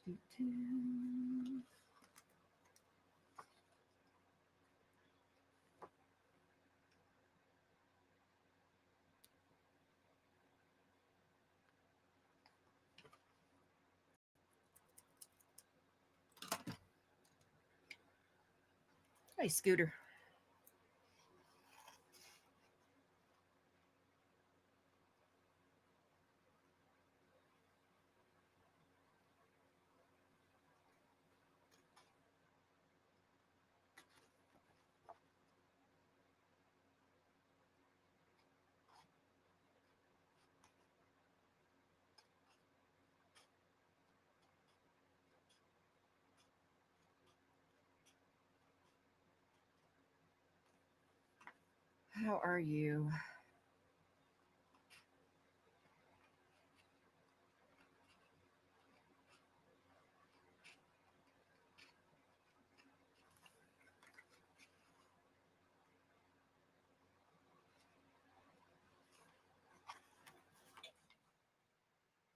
Hey, Scooter. How are you?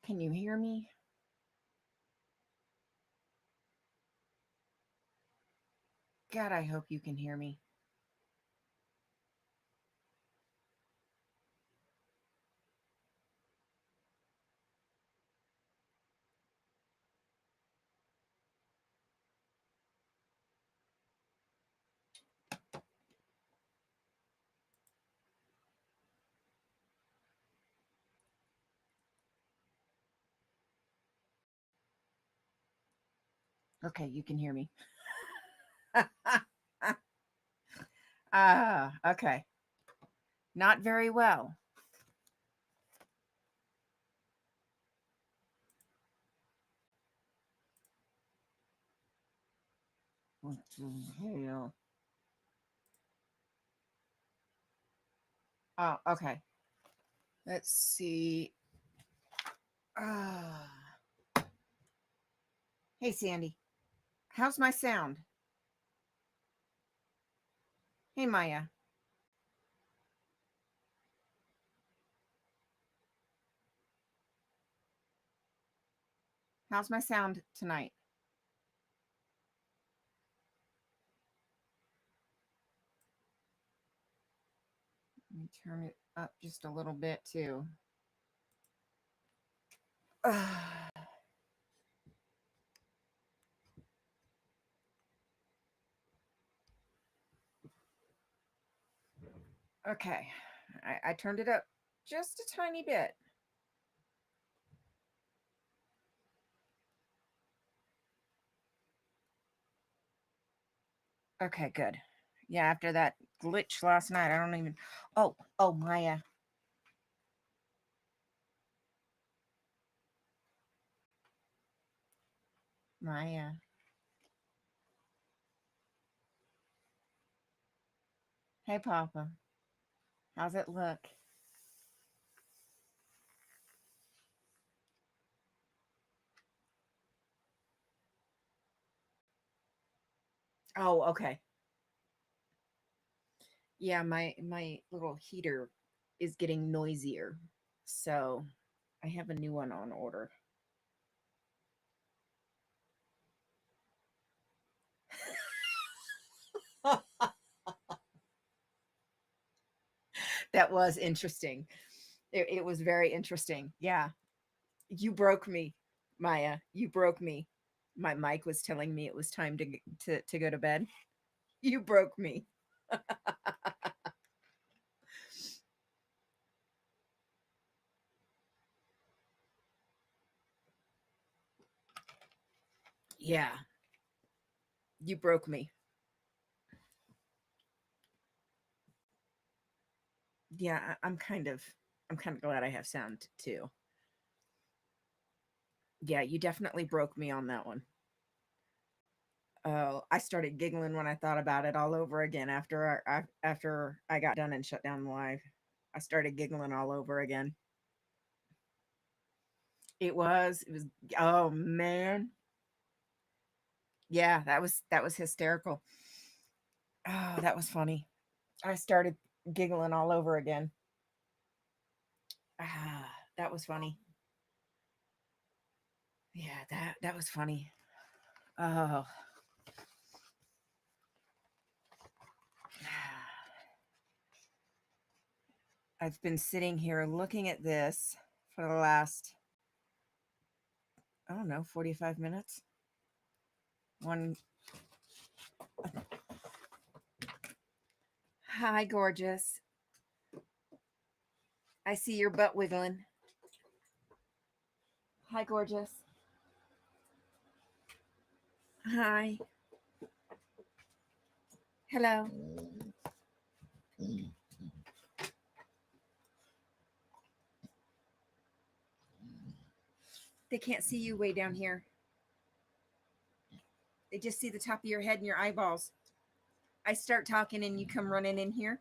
Can you hear me? God, I hope you can hear me. Okay, you can hear me. Okay. Not very well. What the hell? Oh, okay. Let's see. Ah. Hey, Sandy. How's my sound? Hey, Maya. How's my sound tonight? Let me turn it up just a little bit too. Ah. Okay. I turned it up just a tiny bit. Okay, good. Yeah, after that glitch last night, I don't even. Oh, Maya. Maya. Hey, Papa. How's it look? Oh, okay. Yeah, my little heater is getting noisier. So I have a new one on order. That was interesting. It was very interesting. Yeah. You broke me, Maya. You broke me. My mic was telling me it was time to go to bed. You broke me. Yeah, you broke me. Yeah, I'm kind of glad I have sound too. Yeah, you definitely broke me on that one. Oh, I started giggling when I thought about it all over again after I got done and shut down the live. I started giggling all over again. It was oh man. Yeah, that was hysterical. Oh, that was funny. I started giggling all over again. Ah, that was funny. Yeah, that was funny. Oh. I've been sitting here looking at this for the last, I don't know, 45 minutes. One. Hi, gorgeous. I see your butt wiggling. Hi, gorgeous. Hi. Hello. They can't see you way down here. They just see the top of your head and your eyeballs. I start talking and you come running in here.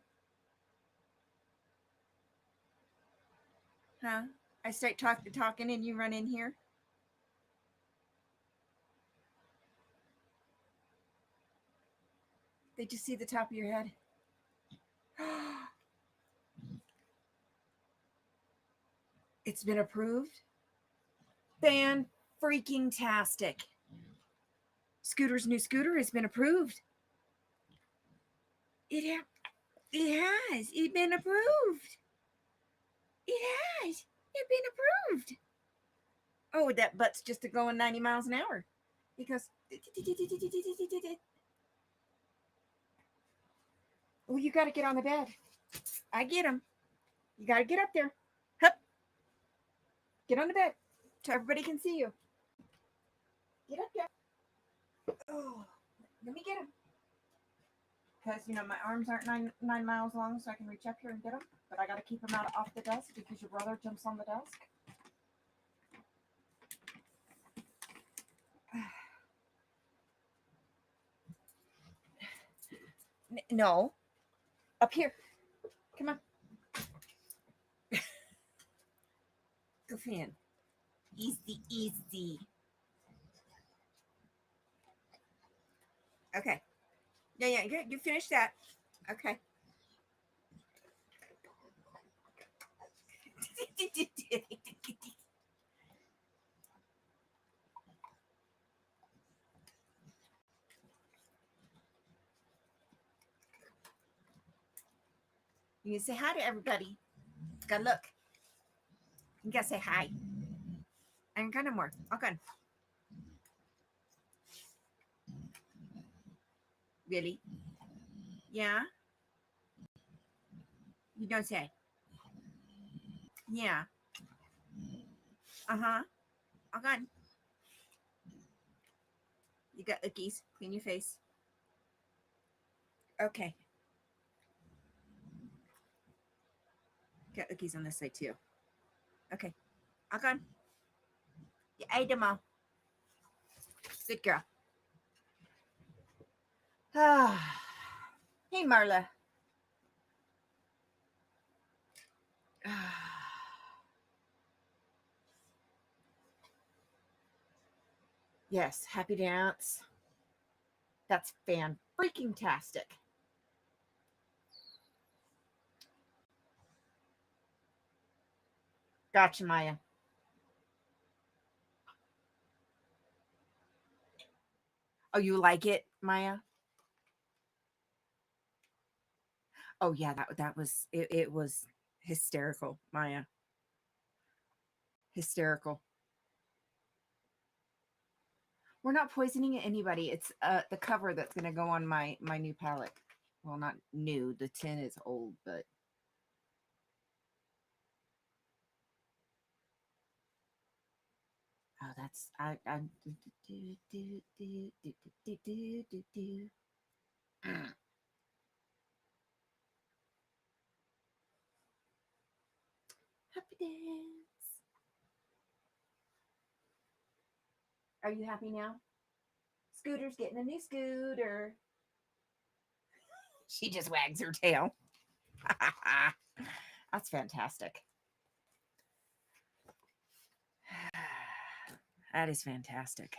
Huh? I start talking and you run in here. They just see the top of your head. It's been approved. Fan freaking tastic. Scooter's new scooter has been approved. It has. It's been approved. It has. It's been approved. Oh, that butt's just going 90 miles an hour. Because oh, you got to get on the bed. I get him. You got to get up there. Hup. Get on the bed so everybody can see you. Get up there. Oh, let me get him. Because, you know, my arms aren't nine miles long, so I can reach up here and get them. But I got to keep them out off the desk because your brother jumps on the desk. No. Up here. Come on. Go fan. Easy, easy. Okay. Yeah, you finished that. Okay. You can say hi to everybody. Gotta look. You gotta say hi. And kind of more. Okay. Really? Yeah? You don't say. Yeah. Uh-huh. Okay. You got ickies. Clean your face. Okay. Got ickies on this side too. Okay. Okay. You ate them all. Good girl. Ah. Hey, Marla. Yes, happy dance. That's fan freaking tastic. Gotcha, Maya. Oh, you like it, Maya? Oh yeah, that was it was hysterical, Maya. Hysterical. We're not poisoning anybody. It's the cover that's gonna go on my new palette. Well, not new. The tin is old, but oh, that's I do do do do do do do do. Happy dance. Are you happy now? Scooter's getting a new scooter. She just wags her tail. That's fantastic. That is fantastic.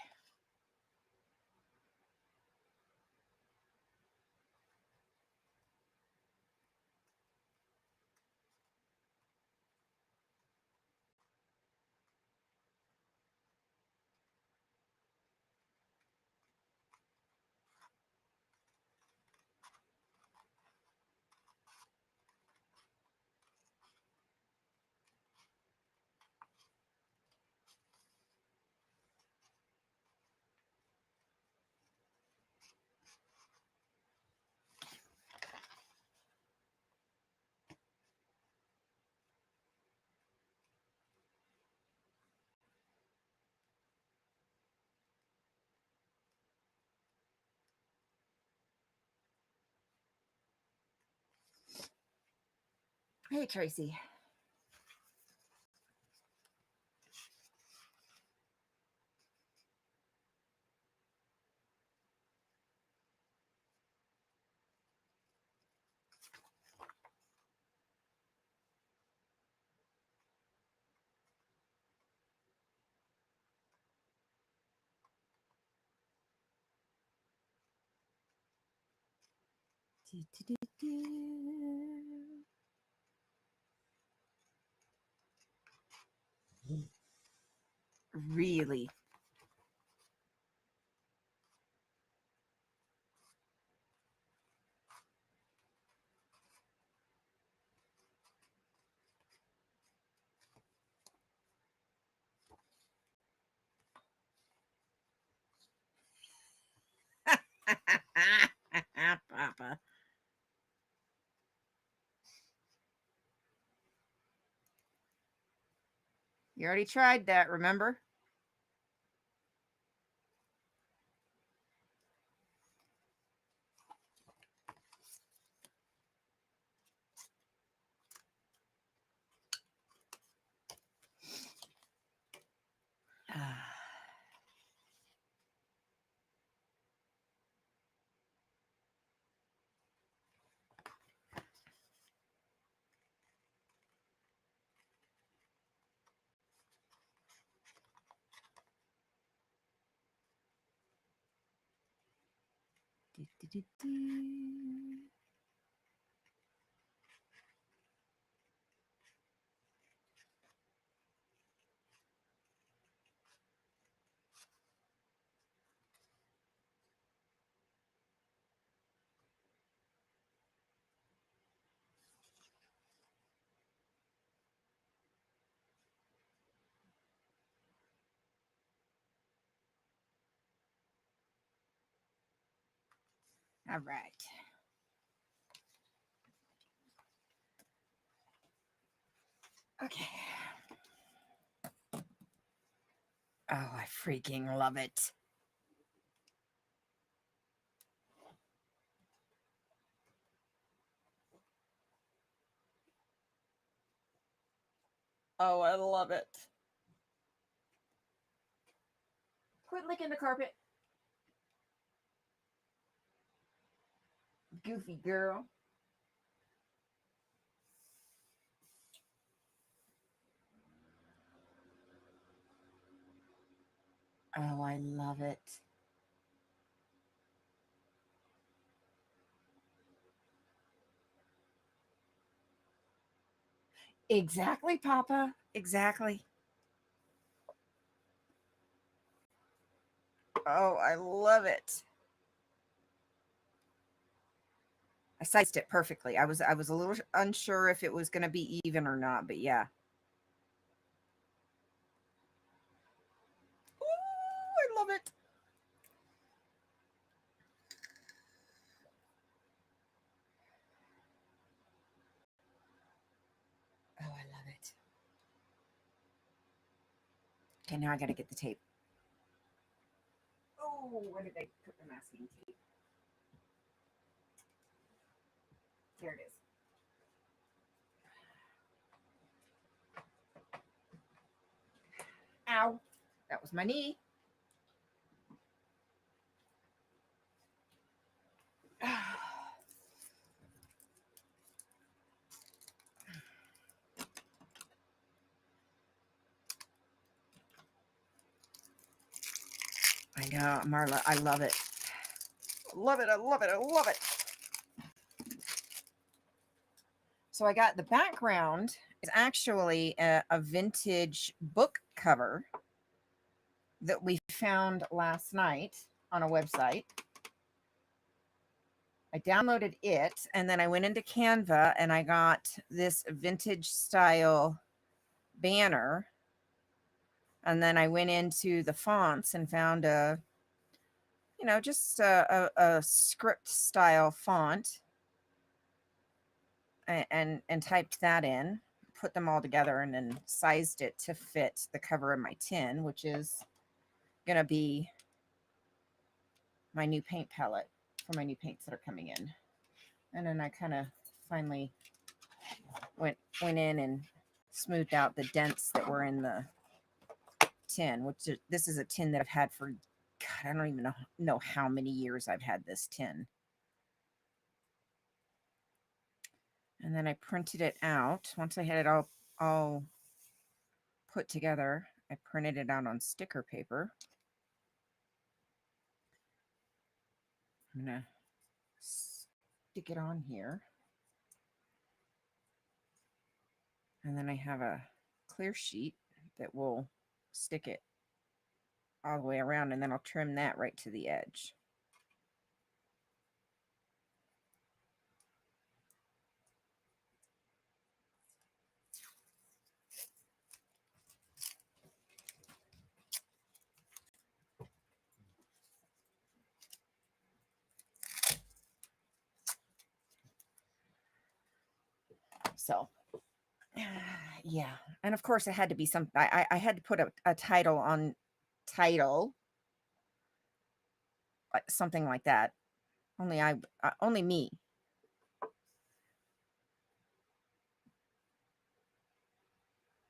Hey, Tracy. Really? Papa. You already tried that, remember? All right. Okay. Oh, I freaking love it. Oh, I love it. Quit licking the carpet. Goofy girl. Oh, I love it. Exactly, Papa. Exactly. Oh, I love it. I sized it perfectly. I was a little unsure if it was going to be even or not, but yeah. Ooh, I love it. Oh, I love it. Okay, now I got to get the tape. Oh, where did I put the masking tape? Here it is. Ow. That was my knee. I know, Marla. I love it. Love it. I love it. I love it. So I got the background is actually a vintage book cover that we found last night on a website. I downloaded it and then I went into Canva and I got this vintage style banner. And then I went into the fonts and found just a script style font and typed that in, put them all together, and then sized it to fit the cover of my tin, which is going to be my new paint palette for my new paints that are coming in. And then I kind of finally went in and smoothed out the dents that were in the tin, this is a tin that I've had for, God, I don't even know how many years I've had this tin. And then I printed it out. Once I had it all put together, I printed it out on sticker paper. I'm gonna stick it on here. And then I have a clear sheet that will stick it all the way around, and then I'll trim that right to the edge. So, yeah. And of course, it had to be some, I had to put a title on title, something like that. Only me.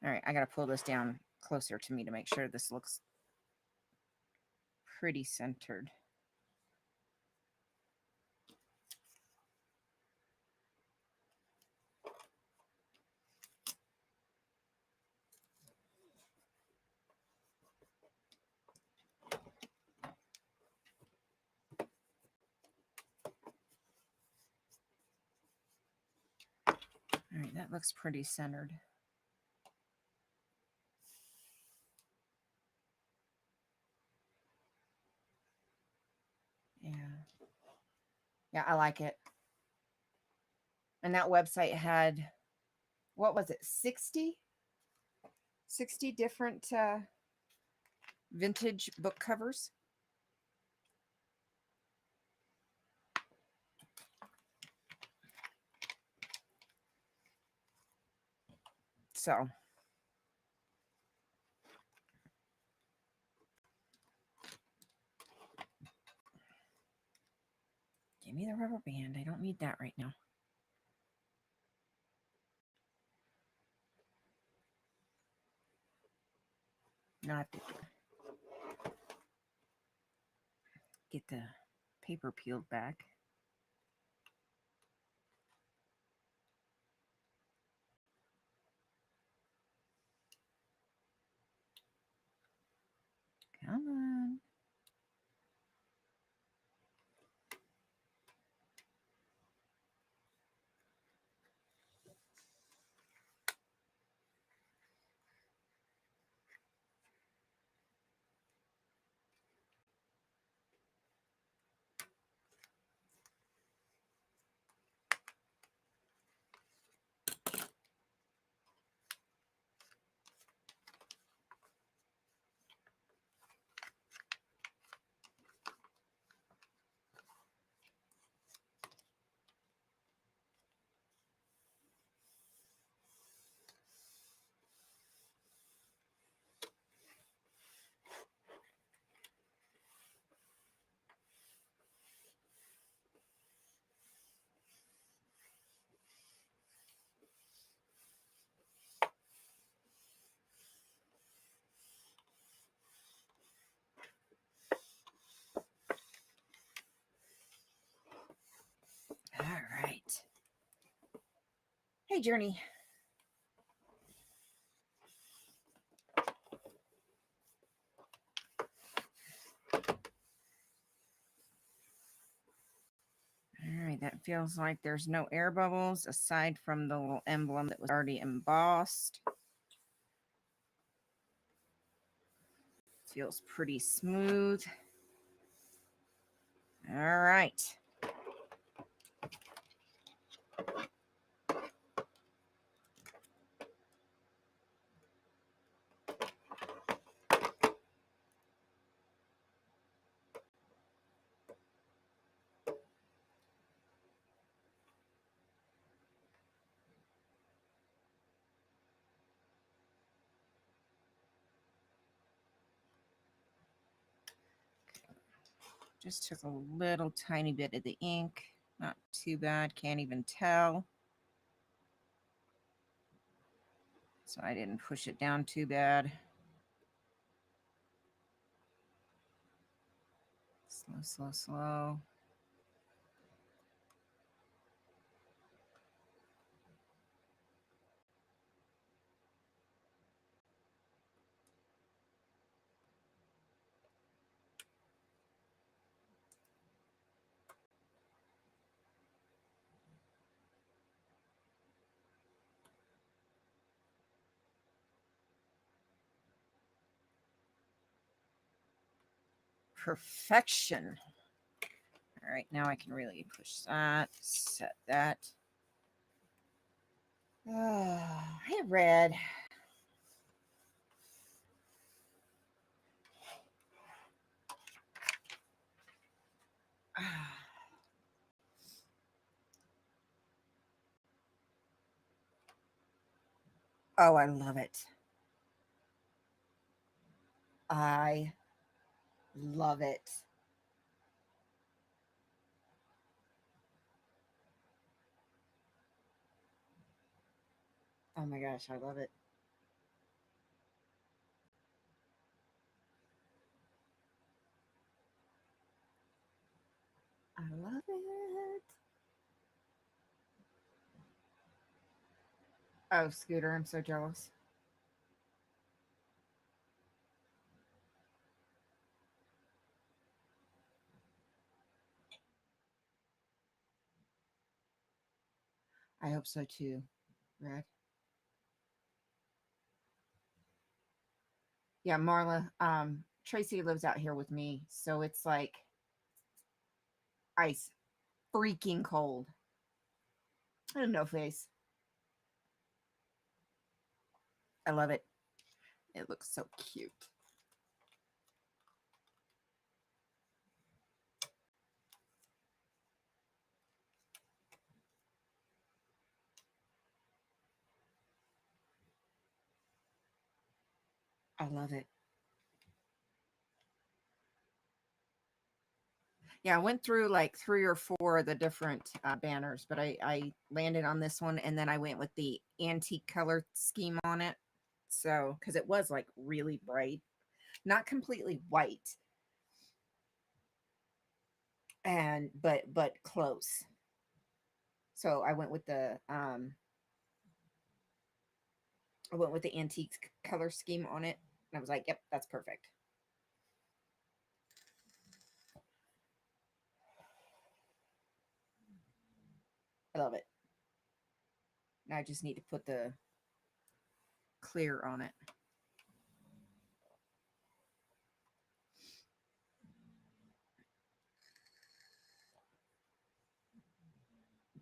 All right, I got to pull this down closer to me to make sure this looks pretty centered. All right, that looks pretty centered. Yeah. Yeah, I like it. And that website had, what was it, 60 different vintage book covers. So, give me the rubber band. I don't need that right now. Now I have to get the paper peeled back. Come on. All right. Hey, Journey. All right, that feels like there's no air bubbles aside from the little emblem that was already embossed. Feels pretty smooth. All right. Just took a little tiny bit of the ink. Not too bad. Can't even tell. So I didn't push it down too bad. Slow, slow, slow. Perfection. All right, now I can really push that, set that. Hey, Red. Oh, I love it. I love it. Oh my gosh, I love it. I love it. Oh, Scooter, I'm so jealous. I hope so too, Red. Yeah, Marla. Tracy lives out here with me, so it's like ice, freaking cold. And no face. I love it. It looks so cute. I love it. Yeah, I went through like 3 or 4 of the different banners, but I landed on this one, and then I went with the antique color scheme on it. So, because it was like really bright, not completely white, and but close. So I went with the antique color scheme on it, and I was like, yep, that's perfect. I love it. Now I just need to put the clear on it.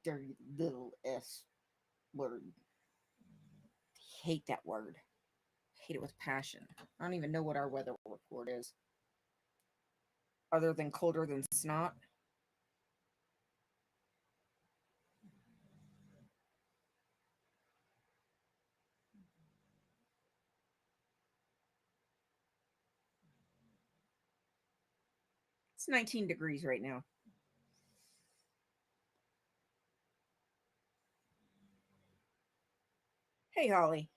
Dirty little S word. Hate that word. Hate it with passion. I don't even know what our weather report is, other than colder than snot. It's 19 degrees right now. Hey, Holly.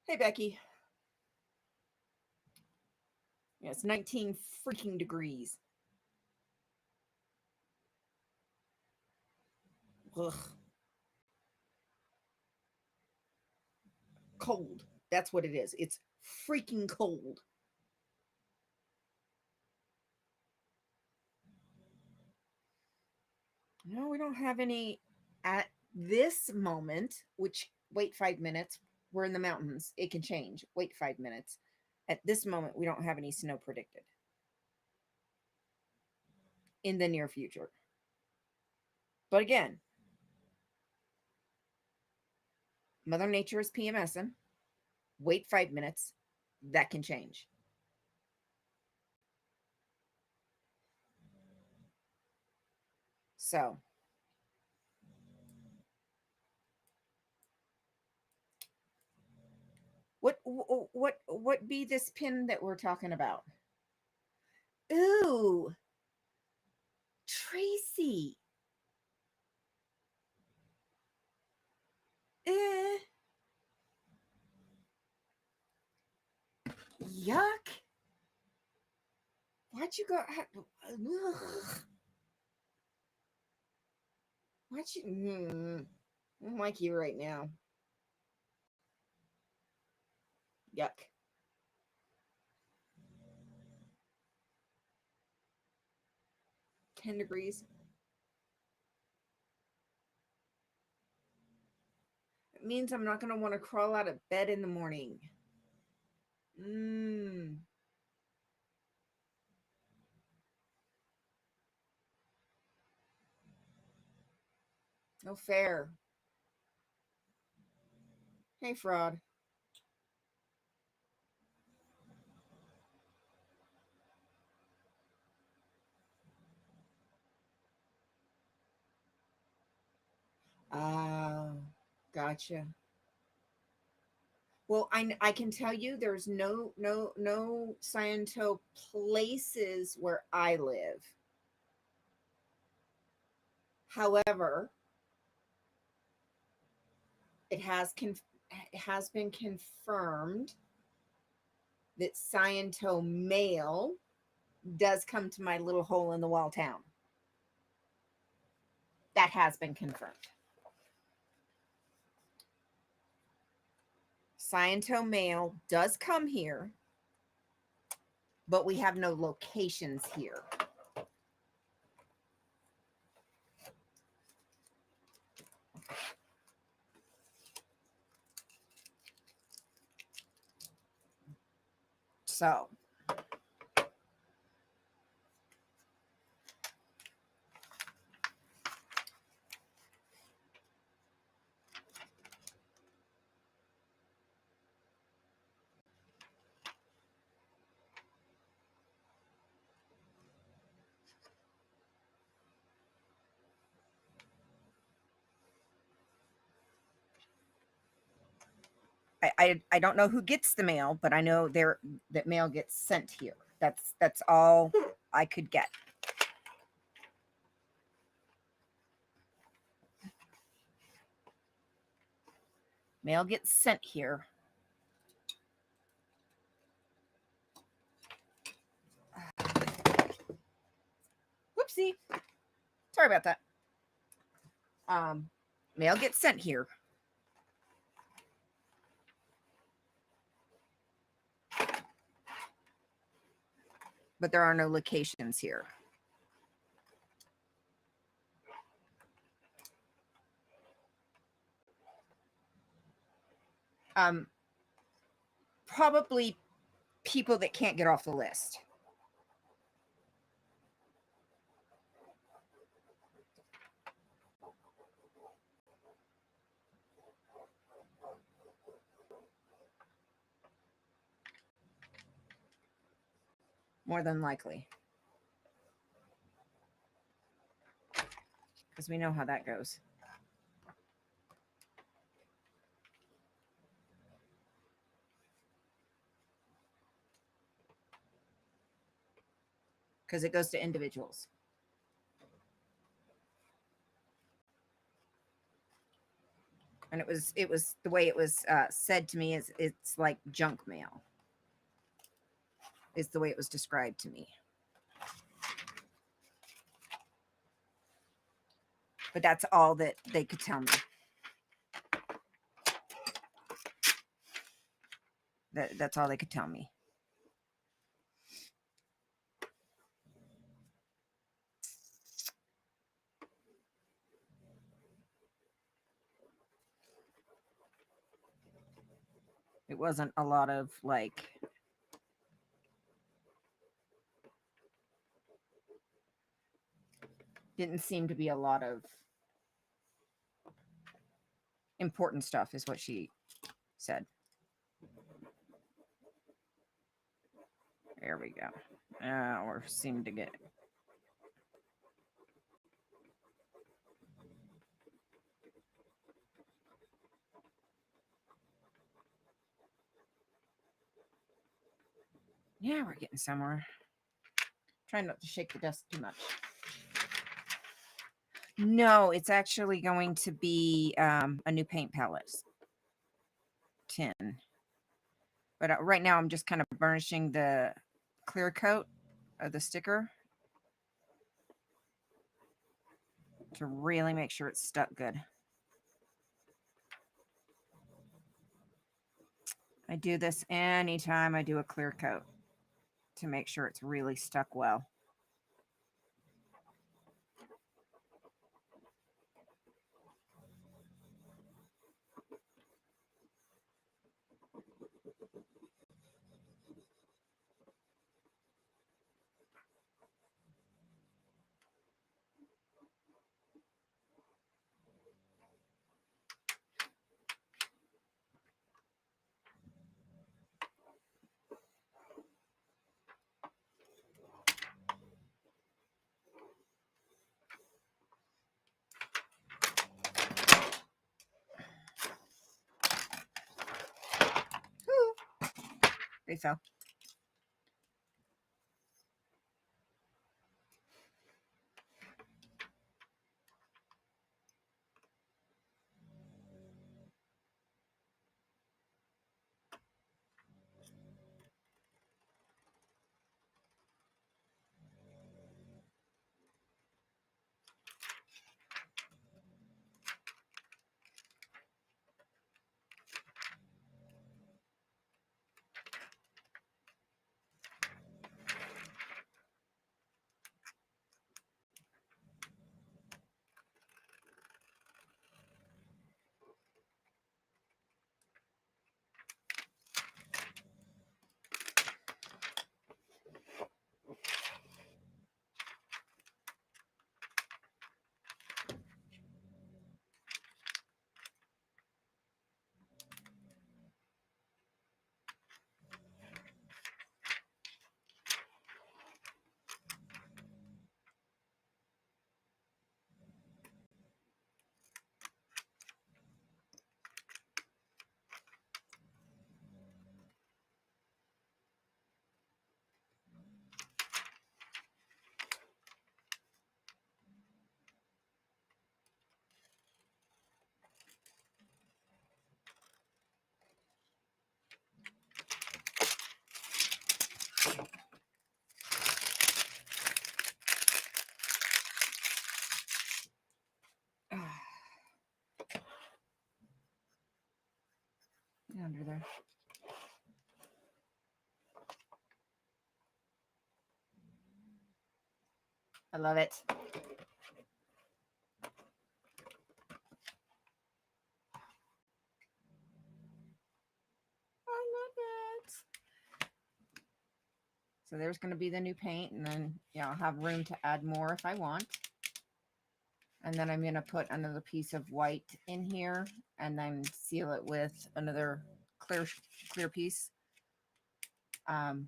Hey, Becky. Yeah, it's 19 freaking degrees. Ugh. Cold. That's what it is. It's freaking cold. No, we don't have any at this moment, which wait 5 minutes. We're in the mountains. It can change. Wait 5 minutes. At this moment, we don't have any snow predicted in the near future. But again, Mother Nature is PMSing. Wait 5 minutes. That can change. So, what be this pin that we're talking about? Ooh, Tracy. Eh. Yuck. Why'd you go? Ugh. Why'd you? I don't like you right now. Yuck. $10 degrees. It means I'm not going to want to crawl out of bed in the morning. No fair. Hey, fraud. Oh, gotcha. Well, I can tell you there's no Sciento places where I live. However, it has been confirmed that Sciento mail does come to my little hole in the wall town. That has been confirmed. Sciento mail does come here, but we have no locations here. So I don't know who gets the mail, but I know that mail gets sent here. That's all I could get. Mail gets sent here. Whoopsie. Sorry about that. Mail gets sent here. But there are no locations here. Probably people that can't get off the list. More than likely. Because we know how that goes. Because it goes to individuals. And it was the way it was said to me is it's like junk mail. Is the way it was described to me. But that's all that they could tell me. That's all they could tell me. It wasn't a lot of like didn't seem to be a lot of important stuff is what she said. There we go. Or seem to get yeah, we're getting somewhere. Trying not to shake the desk too much. No, it's actually going to be a new paint palette. 10. But right now I'm just kind of burnishing the clear coat of the sticker to really make sure it's stuck good. I do this anytime I do a clear coat to make sure it's really stuck well. Ooh, they fell. Under there. I love it. I love it. So there's going to be the new paint, and then yeah, I'll have room to add more if I want. And then I'm going to put another piece of white in here and then seal it with another clear piece. Because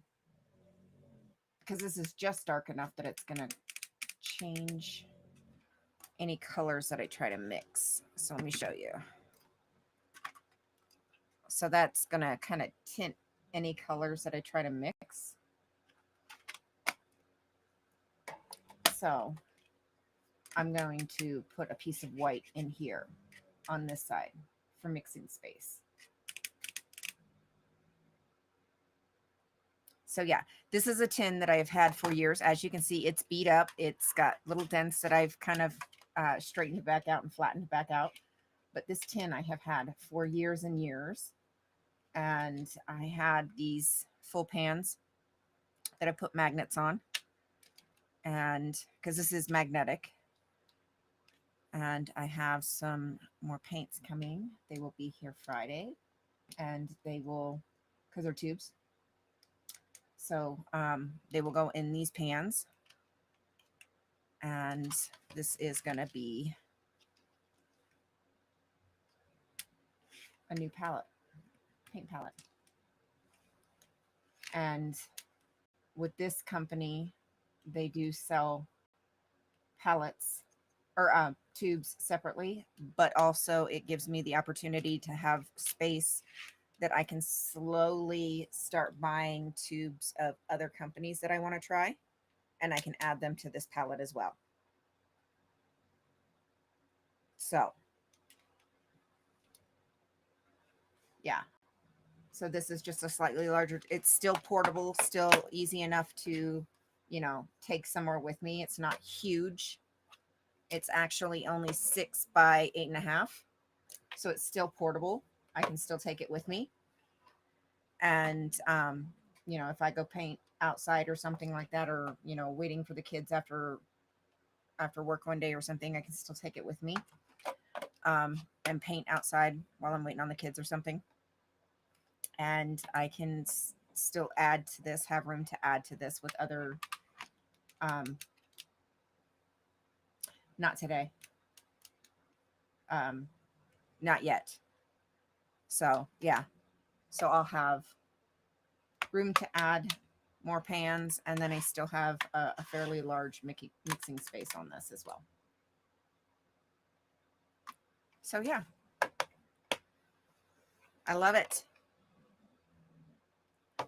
this is just dark enough that it's going to change any colors that I try to mix. So let me show you. So that's going to kind of tint any colors that I try to mix. So I'm going to put a piece of white in here on this side for mixing space. So yeah, this is a tin that I've had for years. As you can see, it's beat up. It's got little dents that I've kind of straightened back out and flattened back out. But this tin I have had for years and years. And I had these full pans that I put magnets on. And because this is magnetic. And I have some more paints coming. They will be here Friday. And they will, because they're tubes. So they will go in these pans. And this is going to be a new palette, paint palette. And with this company, they do sell palettes or tubes separately, but also it gives me the opportunity to have space that I can slowly start buying tubes of other companies that I want to try, and I can add them to this palette as well. So, yeah. So this is just a slightly larger. It's still portable, still easy enough to, you know, take somewhere with me. It's not huge. It's actually only 6 by 8.5. So it's still portable. I can still take it with me. And, you know, if I go paint outside or something like that, or, you know, waiting for the kids after work one day or something, I can still take it with me, and paint outside while I'm waiting on the kids or something. And I can still add to this, have room to add to this with other, um, not today, um, not yet. So yeah, so I'll have room to add more pans, and then I still have a fairly large mixing space on this as well. So yeah, I love it.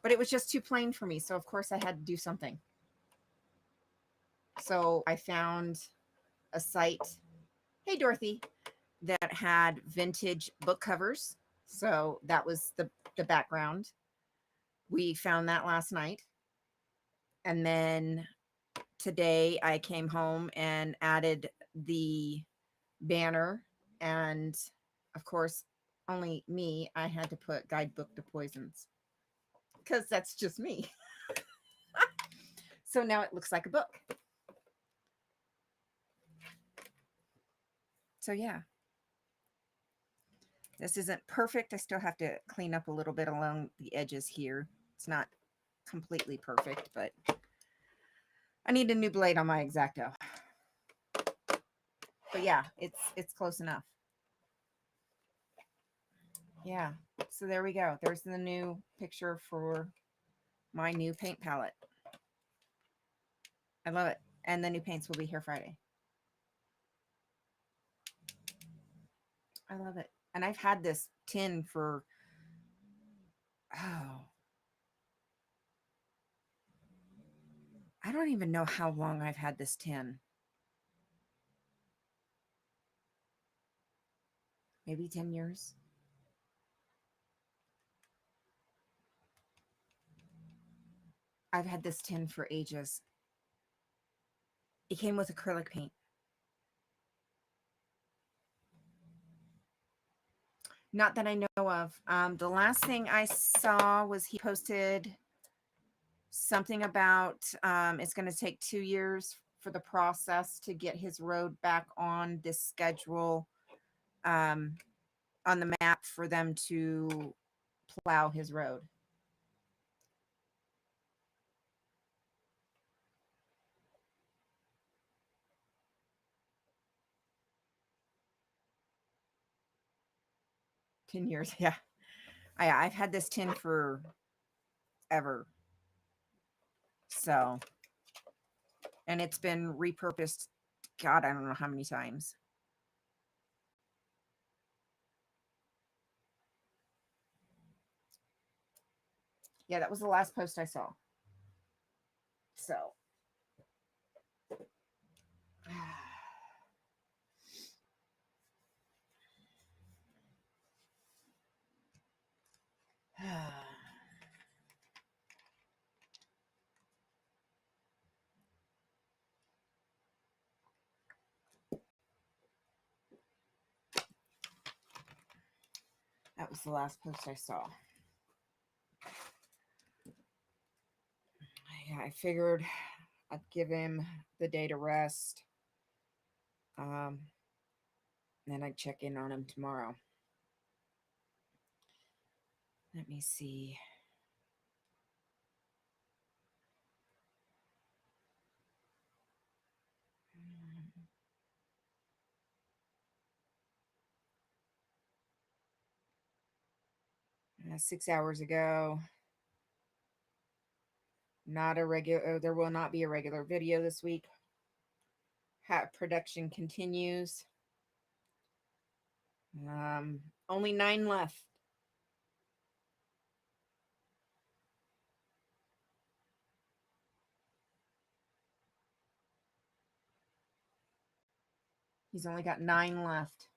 But it was just too plain for me, so of course I had to do something. So I found a site, hey Dorothy, that had vintage book covers. So that was the background. We found that last night. And then today I came home and added the banner. And of course, only me, I had to put guidebook to poisons because that's just me. So now it looks like a book. So yeah, this isn't perfect. I still have to clean up a little bit along the edges here. It's not completely perfect, but I need a new blade on my X-Acto. But yeah, it's close enough. Yeah, so there we go. There's the new picture for my new paint palette. I love it. And the new paints will be here Friday. I love it. And I've had this tin for, oh, I don't even know how long I've had this tin. Maybe 10 years. I've had this tin for ages. It came with acrylic paint. Not that I know of. The last thing I saw was he posted something about it's going to take 2 years for the process to get his road back on this schedule, on the map for them to plow his road. $10. Yeah. I've had this tin for ever. So, and it's been repurposed, God, I don't know how many times. Yeah, that was the last post I saw. So, that was the last post I saw. Yeah, I figured I'd give him the day to rest. Then I'd check in on him tomorrow. Let me see. 6 hours ago. Not a regular, there will not be a regular video this week. Hat production continues. Only 9 left. He's only got 9 left.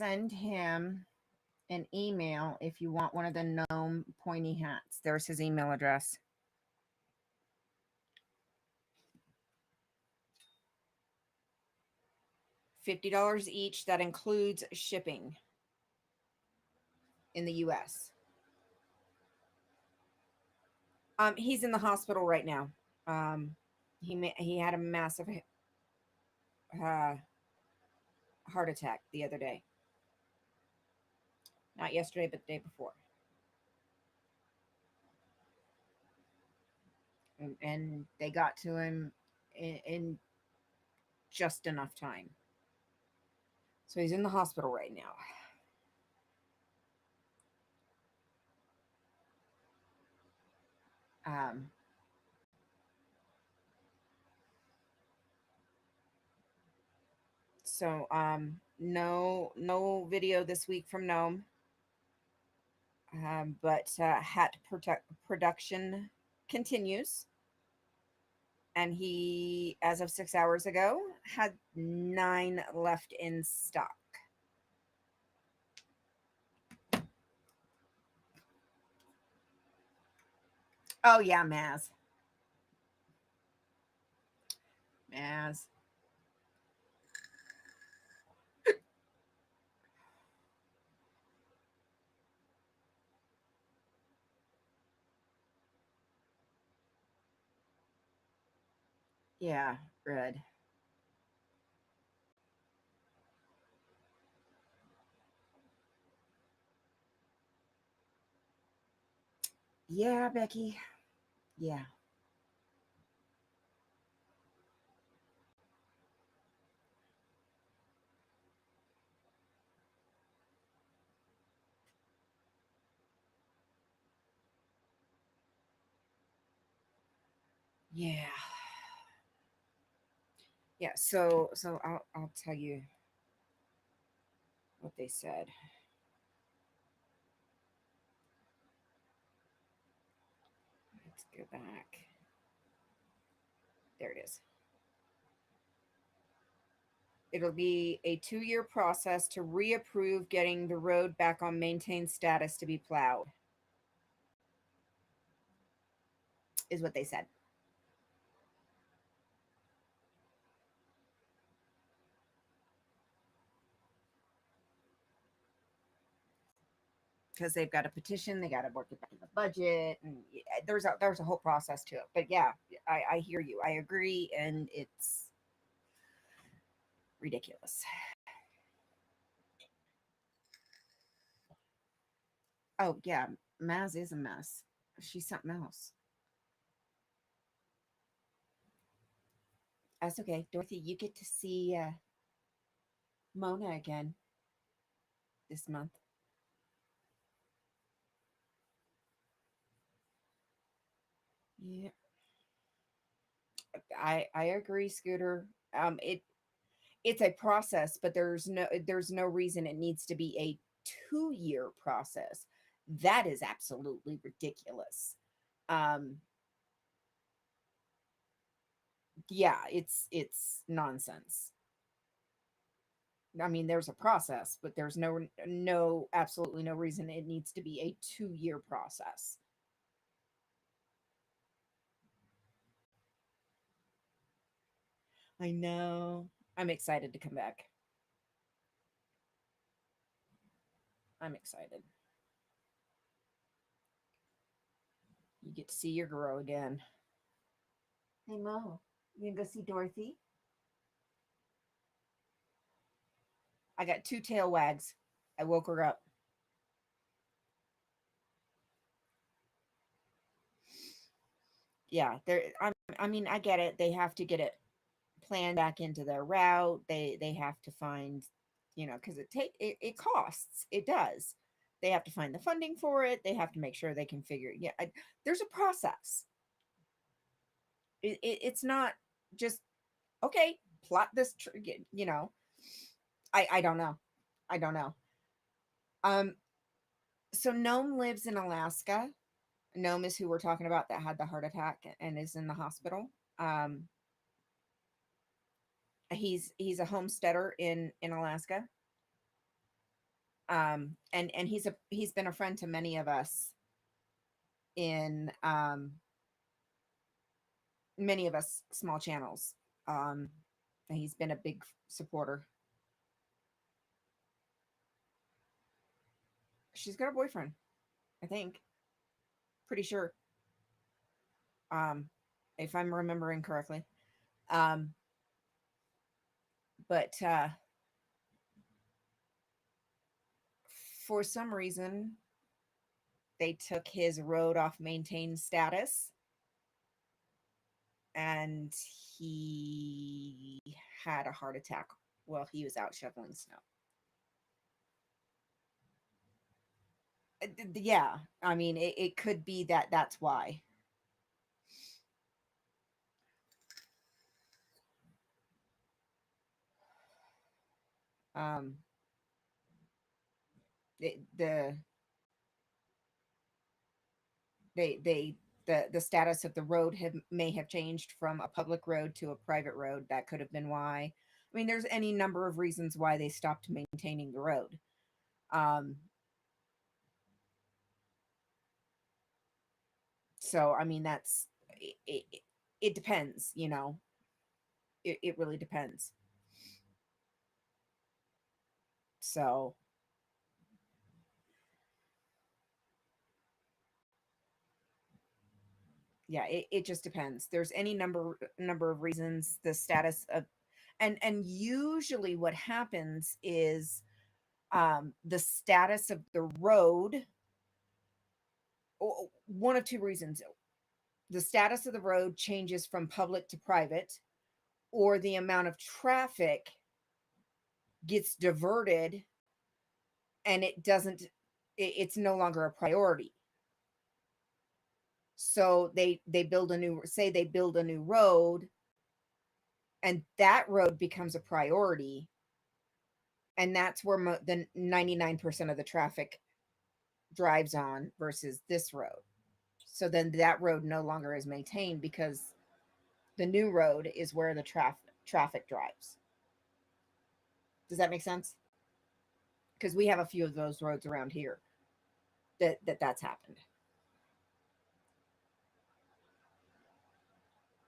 send him an email if you want one of the gnome pointy hats. There's his email address. $50 each. That includes shipping in the US. He's in the hospital right now. Um, he had a massive uh, heart attack the other day. Not yesterday, but the day before. And they got to him in just enough time. So he's in the hospital right now. Um, so no video this week from Gnome, but hat production continues, and he, as of 6 hours ago, had 9 left in stock. Oh yeah, Maz. Yeah, Red. Yeah, Becky. Yeah. Yeah. Yeah, so I'll tell you what they said. Let's go back. There it is. It'll be a 2-year process to reapprove getting the road back on maintained status to be plowed, is what they said. Because they've got a petition, they got to work it back in the budget, and there's a whole process to it. But yeah, I hear you. I agree, and it's ridiculous. Oh yeah, Maz is a mess. She's something else. That's okay, Dorothy. You get to see Mona again this month. Yeah, I agree, Scooter. It's a process, but there's no reason it needs to be a 2-year process. That is absolutely ridiculous. Um, yeah, it's nonsense. I mean, there's a process, but there's absolutely no reason it needs to be a 2-year process. I know. I'm excited to come back. I'm excited. You get to see your girl again. Hey Mo, you gonna go see Dorothy? I got 2 tail wags. I woke her up. Yeah, I mean, I get it. They have to get it planned back into their route. They have to find, because it costs. It does. They have to find the funding for it. They have to make sure they can figure. Yeah, there's a process. It's not just okay. Plot this. You know. I don't know. I don't know. Um. So Gnome lives in Alaska. Gnome is who we're talking about that had the heart attack and is in the hospital. Um, he's a homesteader in Alaska. And he's been a friend to many of us in many of us small channels. Um, and he's been a big supporter. She's got a boyfriend, I think. Pretty sure. Um, if I'm remembering correctly. Um, but for some reason, they took his road off maintained status, and he had a heart attack while he was out shoveling snow. Yeah, I mean, it could be that that's why. Um, the they the status of the road may have changed from a public road to a private road. That could have been why. I mean, there's any number of reasons why they stopped maintaining the road. Um, so I mean, it depends. It really depends. So yeah, it just depends. There's any number of reasons. The status of and usually what happens is the status of the road, one of two reasons. The status of the road changes from public to private, or the amount of traffic gets diverted, and it's no longer a priority. So they build a new say they build a new road, and that road becomes a priority, and that's where the 99% of the traffic drives on versus this road. So then that road no longer is maintained because the new road is where the traffic drives. Does that make sense? Because we have a few of those roads around here that's happened.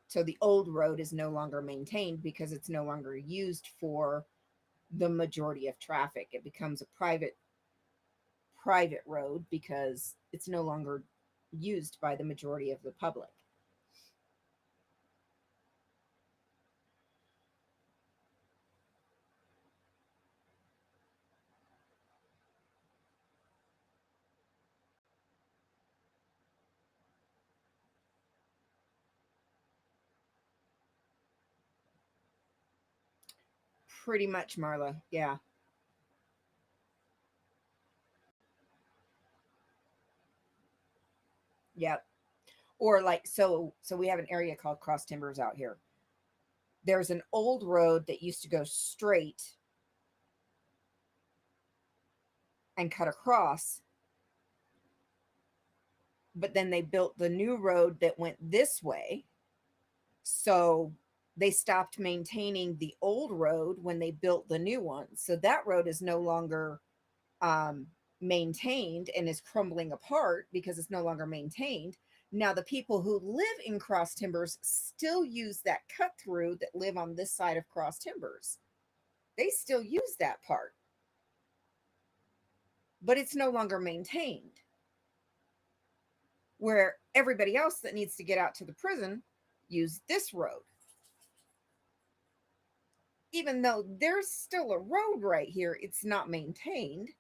So the old road is no longer maintained because it's no longer used for the majority of traffic. It becomes a private road because it's no longer used by the majority of the public. Pretty much, Marla. Yeah. Yep. Or like so we have an area called Cross Timbers out here. There's an old road that used to go straight and cut across, but then they built the new road that went this way. So they stopped maintaining the old road when they built the new one. So that road is no longer um, maintained and is crumbling apart because it's no longer maintained. Now, the people who live in Cross Timbers still use that cut through that live on this side of Cross Timbers. They still use that part, but it's no longer maintained. Where everybody else that needs to get out to the prison use this road. Even though there's still a road right here, it's not maintained.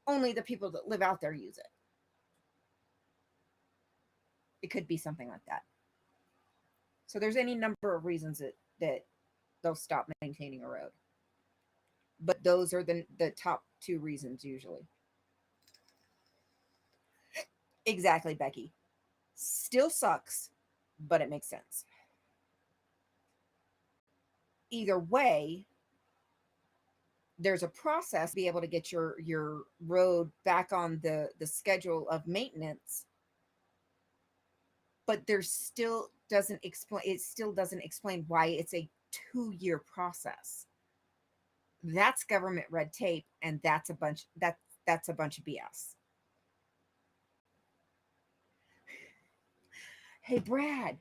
Only the people that live out there use it. It could be something like that. So there's any number of reasons that they'll stop maintaining a road. But those are the top two reasons usually. Exactly, Becky. Still sucks, but it makes sense. Either way, there's a process to be able to get your road back on the schedule of maintenance, but there's still doesn't explain it still doesn't explain why it's a 2-year process. That's government red tape, and that's a bunch of BS. Hey Brad,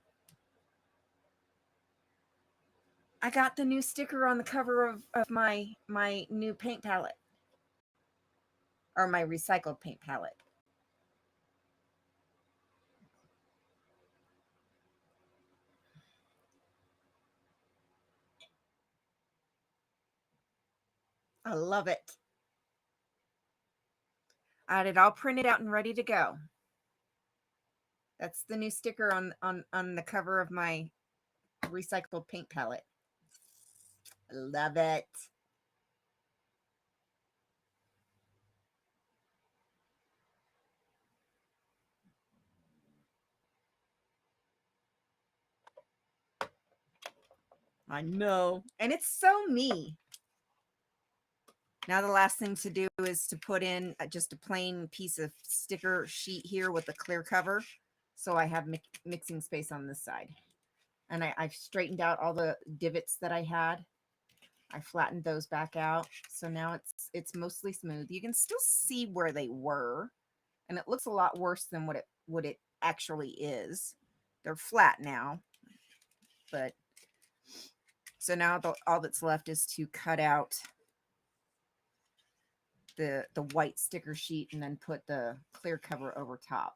I got the new sticker on the cover of my new paint palette, or my recycled paint palette. I love it. I had it all printed out and ready to go. That's the new sticker on the cover of my recycled paint palette. I love it. I know. And it's so me. Now the last thing to do is to put in just a plain piece of sticker sheet here with a clear cover. So I have mixing space on this side. And I've straightened out all the divots that I had. I flattened those back out. So now it's mostly smooth. You can still see where they were. And it looks a lot worse than what it actually is. They're flat now. But so now all that's left is to cut out the white sticker sheet and then put the clear cover over top.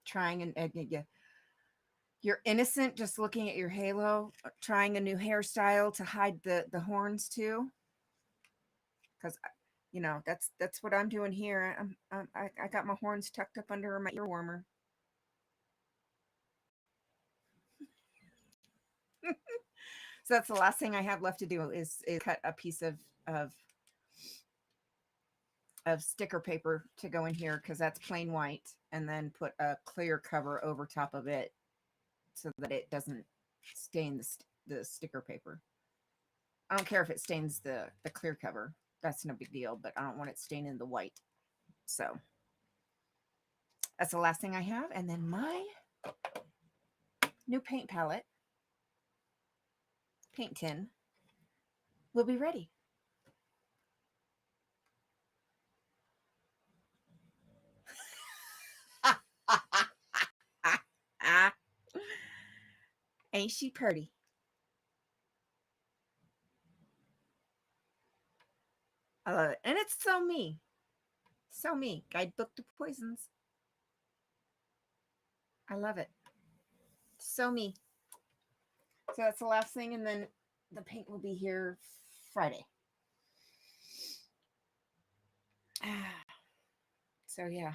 Trying yeah, you're innocent just looking at your halo, trying a new hairstyle to hide the horns too, because that's what I'm doing here. I got my horns tucked up under my ear warmer. So that's the last thing I have left to do is cut a piece of sticker paper to go in here, because that's plain white, and then put a clear cover over top of it so that it doesn't stain the sticker paper. I don't care if it stains the clear cover. That's no big deal, but I don't want it staining the white. So that's the last thing I have. And then my new paint palette, paint tin, will be ready. Ain't she pretty? I love it. And it's so me. So me. Guidebook to Poisons. I love it. So me. So that's the last thing, and then the paint will be here Friday. So yeah.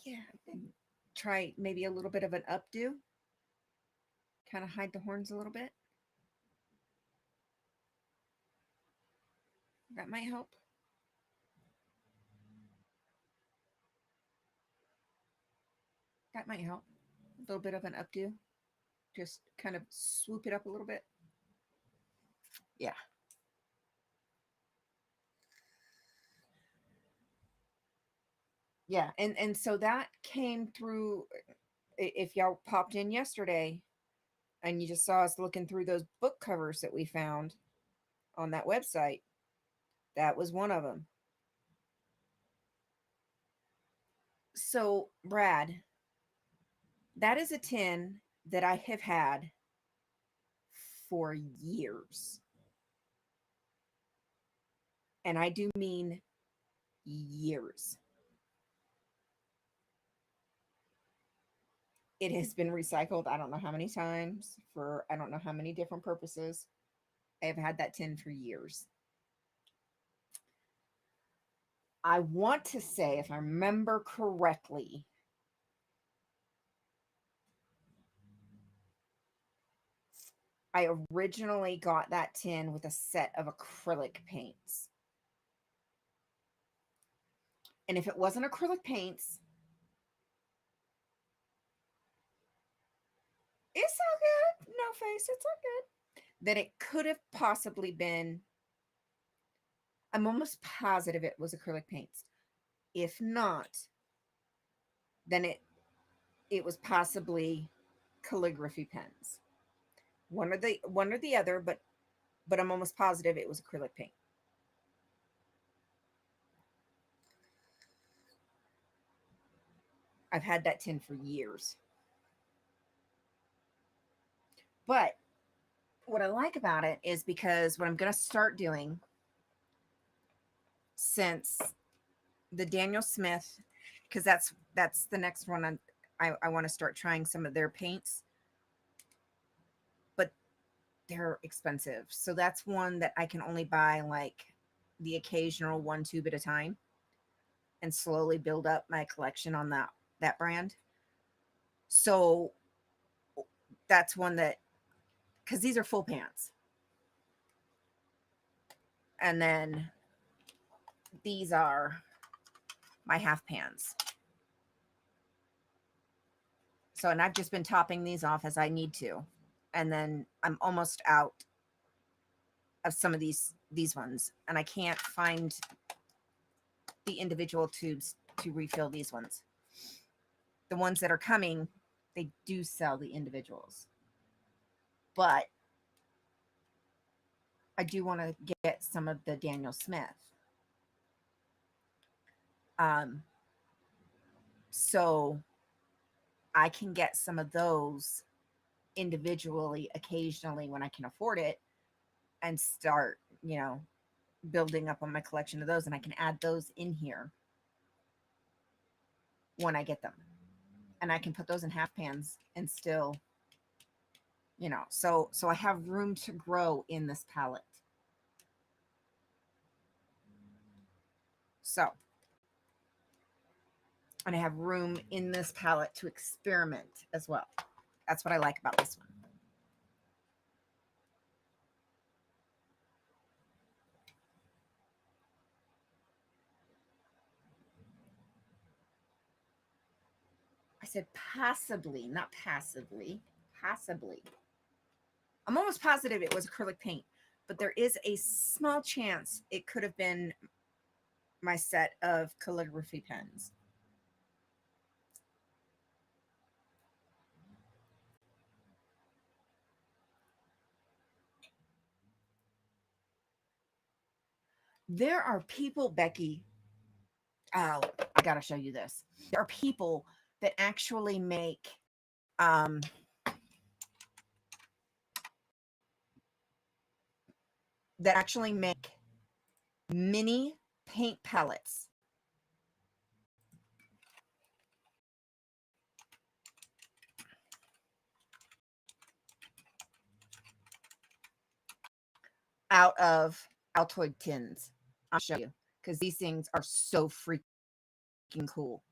Yeah. Try maybe a little bit of an updo. Kind of hide the horns a little bit. That might help. That might help. A little bit of an updo. Just kind of swoop it up a little bit. Yeah. Yeah. And so that came through. If y'all popped in yesterday and you just saw us looking through those book covers that we found on that website, that was one of them. So, Brad, that is a tin that I have had for years. And I do mean years. It has been recycled, I don't know how many times, for I don't know how many different purposes. I have had that tin for years. I want to say, if I remember correctly, I originally got that tin with a set of acrylic paints. And if it wasn't acrylic paints, it's all good. No face, it's all good. Then it could have possibly been, I'm almost positive it was acrylic paints. If not, then it was possibly calligraphy pens. One or the other, but I'm almost positive it was acrylic paint. I've had that tin for years. But what I like about it is because what I'm going to start doing, since the Daniel Smith, because that's the next one I want to start trying some of their paints, but they're expensive. So that's one that I can only buy like the occasional one tube at a time and slowly build up my collection on that brand. So that's one that, because these are full pants, and then these are my half pans. So, and I've just been topping these off as I need to, and then I'm almost out of some of these ones, and I can't find the individual tubes to refill these ones. The ones that are coming, they do sell the individuals, but I do want to get some of the Daniel Smith. Um, so I can get some of those individually occasionally when I can afford it, and start, building up on my collection of those, and I can add those in here when I get them. And I can put those in half pans and still, so I have room to grow in this palette. So, and I have room in this palette to experiment as well. That's what I like about this one. I said possibly, not passively, possibly. I'm almost positive it was acrylic paint, but there is a small chance it could have been my set of calligraphy pens. There are people, Becky. Oh, I gotta show you this. There are people that actually make um mini paint palettes. Out of Altoid tins. I'll show you, because these things are so freaking cool.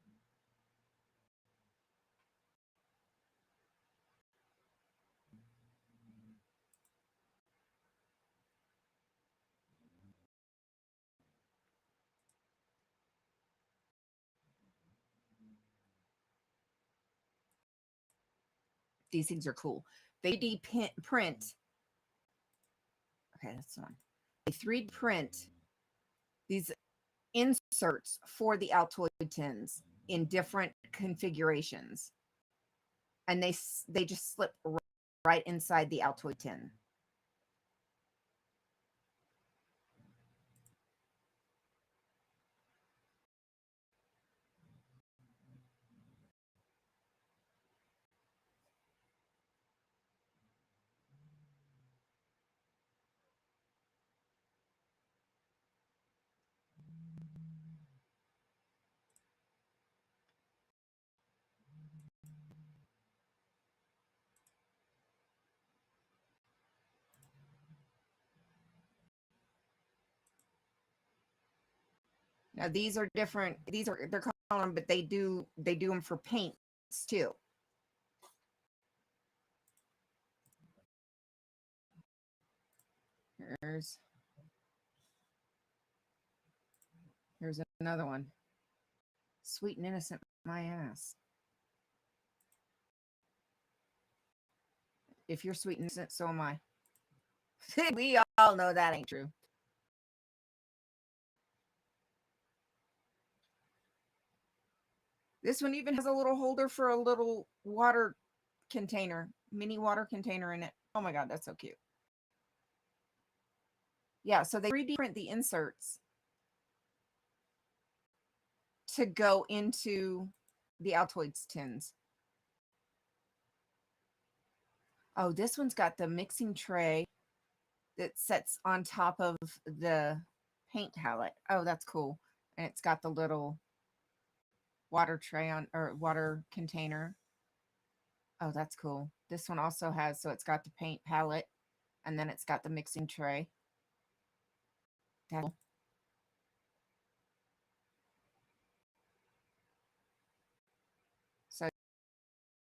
These things are cool. They 3D print. Okay, that's one. They 3D print these inserts for the Altoid tins in different configurations, and they just slip right inside the Altoid tin. Now these are different. They're calling them, but they do them for paints too. Here's here's another one. Sweet and innocent, my ass. If you're sweet and innocent, so am I. We all know that ain't true. This one even has a little holder for a little water container, mini water container in it. Oh my God, that's so cute. Yeah, so they 3D print the inserts to go into the Altoids tins. Oh, this one's got the mixing tray that sets on top of the paint palette. Oh, that's cool. And it's got the little water tray on, or water container. Oh, that's cool. This one also has, so it's got the paint palette and then it's got the mixing tray. That's cool.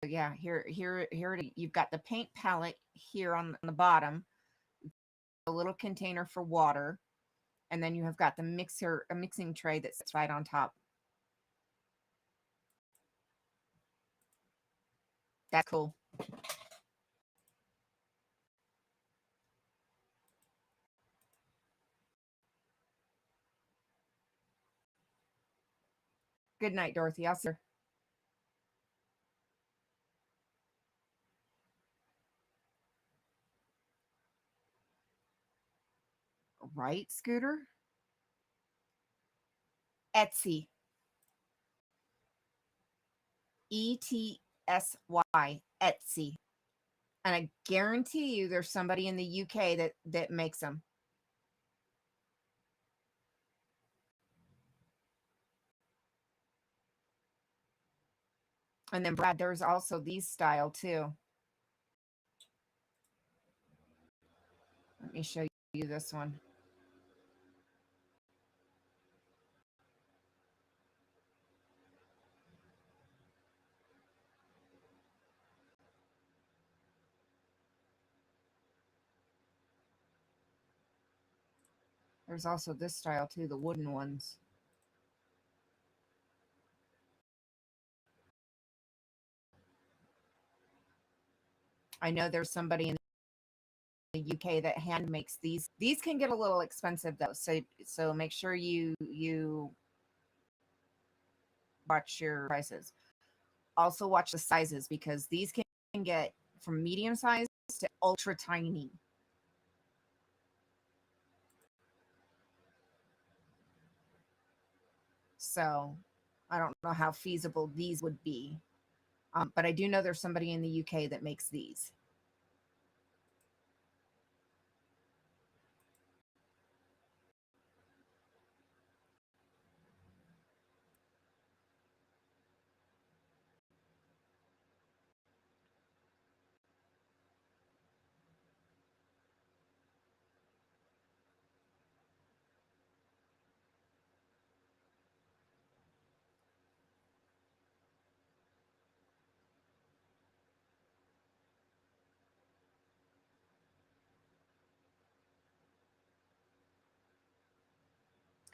So yeah, here you've got the paint palette here on the bottom, a little container for water, and then you have got the a mixing tray that sits right on top. That's cool. Good night, Dorothy. I'll see you. Right, Scooter? Etsy. ETSY. Etsy. And I guarantee you there's somebody in the UK that makes them. And then Brad, there's also these style too. Let me show you this one. There's also this style too, the wooden ones. I know there's somebody in the UK that hand makes these. These can get a little expensive though, so make sure you watch your prices. Also watch the sizes because these can get from medium size to ultra tiny. So I don't know how feasible these would be. But I do know there's somebody in the UK that makes these.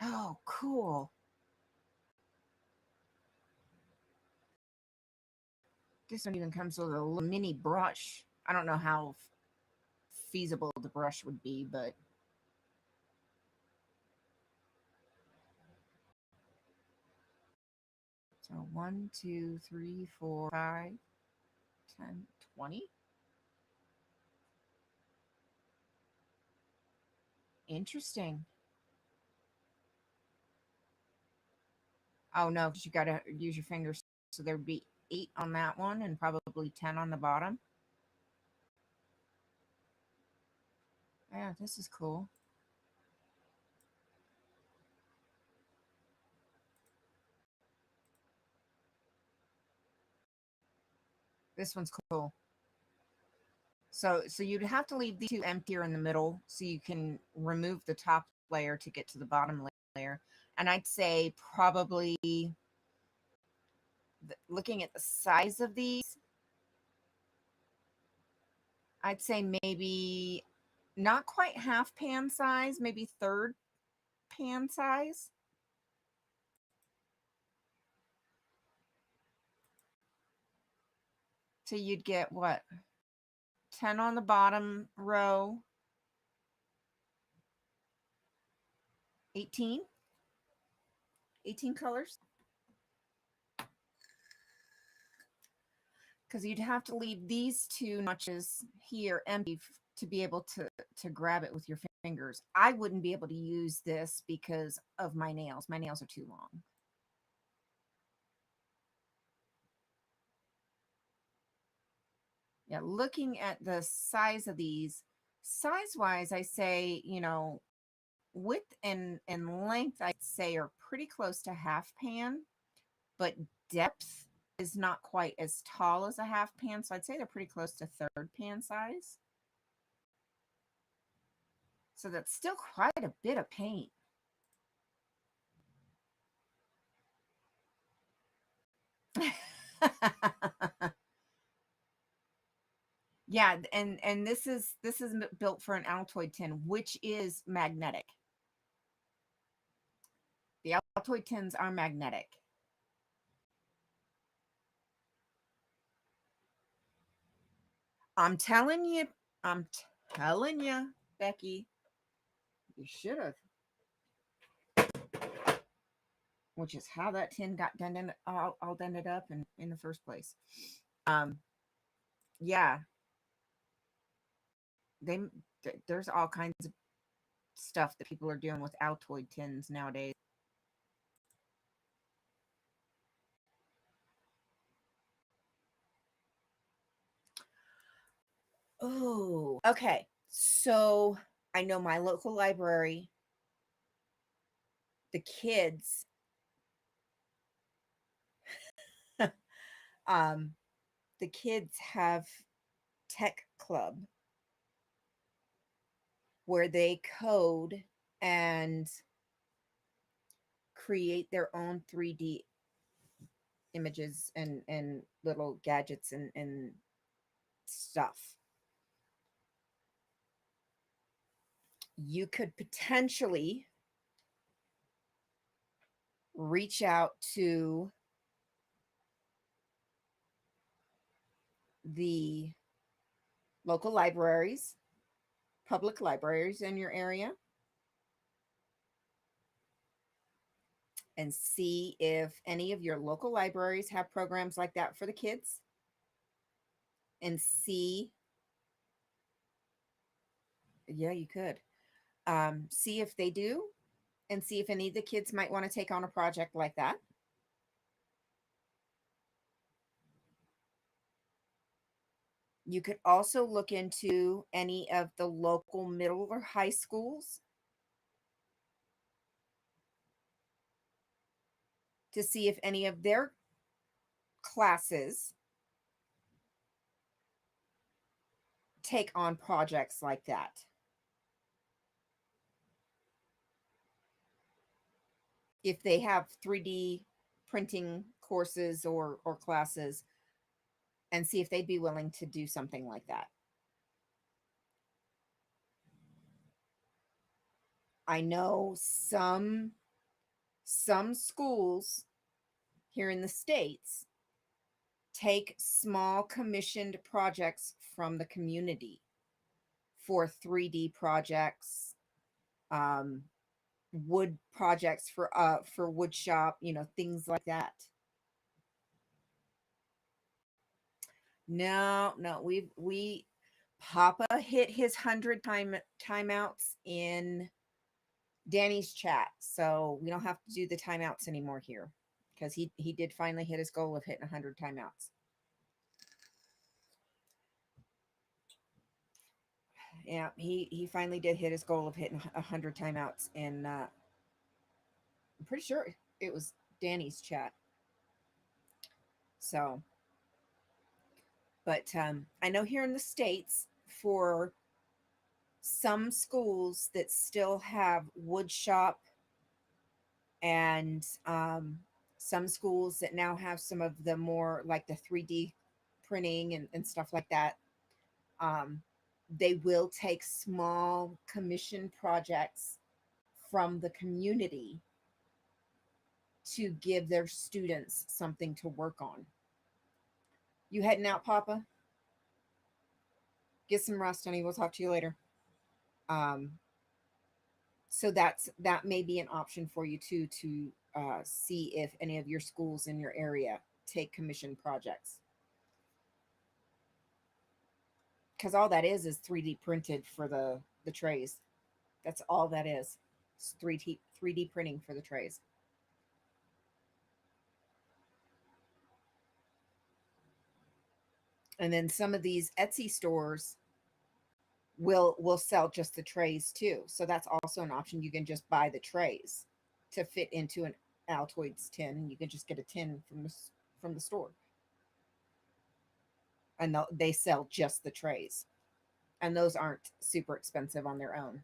Oh, cool. This one even comes with a little mini brush. I don't know how feasible the brush would be, but so 1, 2, 3, 4, 5, 10, 20. Interesting. Oh no, because you gotta use your fingers. So there'd be 8 on that one and probably 10 on the bottom. Yeah, this is cool. This one's cool. So you'd have to leave these two emptier in the middle so you can remove the top layer to get to the bottom layer. And I'd say probably looking at the size of these, I'd say maybe not quite half pan size, maybe third pan size. So you'd get what? 10 on the bottom row, 18 colors. because you'd have to leave these two notches here empty to be able to grab it with your fingers. I wouldn't be able to use this because of my nails. My nails are too long. Yeah, looking at the size of these, size wise, I say, width and length, I'd say are pretty close to half pan, but depth is not quite as tall as a half pan. So I'd say they're pretty close to third pan size. So that's still quite a bit of paint. Yeah, and this is built for an Altoid tin, which is magnetic. The Altoid tins are magnetic. I'm telling you, I'm telling you, Becky, you should have. Which is how that tin got done all dented up in the first place. Um, yeah, they there's all kinds of stuff that people are doing with Altoid tins nowadays. Oh, okay. So I know my local library, the kids, um, the kids have tech club where they code and create their own 3D images and little gadgets and stuff. You could potentially reach out to the local libraries, public libraries in your area, and see if any of your local libraries have programs like that for the kids, and see, yeah, you could see if they do, and see if any of the kids might want to take on a project like that. You could also look into any of the local middle or high schools to see if any of their classes take on projects like that. If they have 3D printing courses or classes, and see if they'd be willing to do something like that. I know some schools here in the States take small commissioned projects from the community for 3D projects, um, wood projects for wood shop, things like that. No, no, we Papa hit his 100 timeouts in Danny's chat, so we don't have to do the timeouts anymore here because he did finally hit his goal of hitting 100 timeouts. Yeah, he finally did hit his goal of hitting 100 timeouts, and I'm pretty sure it was Danny's chat. So, but I know here in the States, for some schools that still have wood shop, and some schools that now have some of the more like the 3D printing and stuff like that, um, they will take small commission projects from the community to give their students something to work on. You heading out, Papa? Get some rest, honey. We'll talk to you later. Um, so that may be an option for you too, to see if any of your schools in your area take commission projects. because all that is 3D printed for the trays. That's all that is. It's 3D printing for the trays. And then some of these Etsy stores will sell just the trays too. So that's also an option. You can just buy the trays to fit into an Altoids tin, and you can just get a tin from the store, and they sell just the trays, and those aren't super expensive on their own.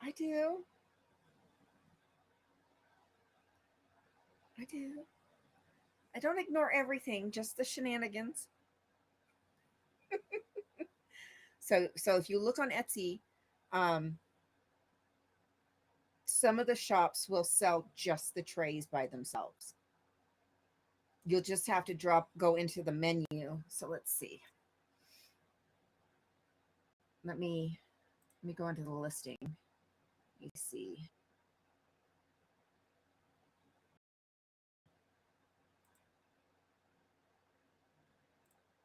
I do. I do. I don't ignore everything, just the shenanigans. So if you look on Etsy, um, some of the shops will sell just the trays by themselves. You'll just have to go into the menu. So let's see. Let me go into the listing. Let me see.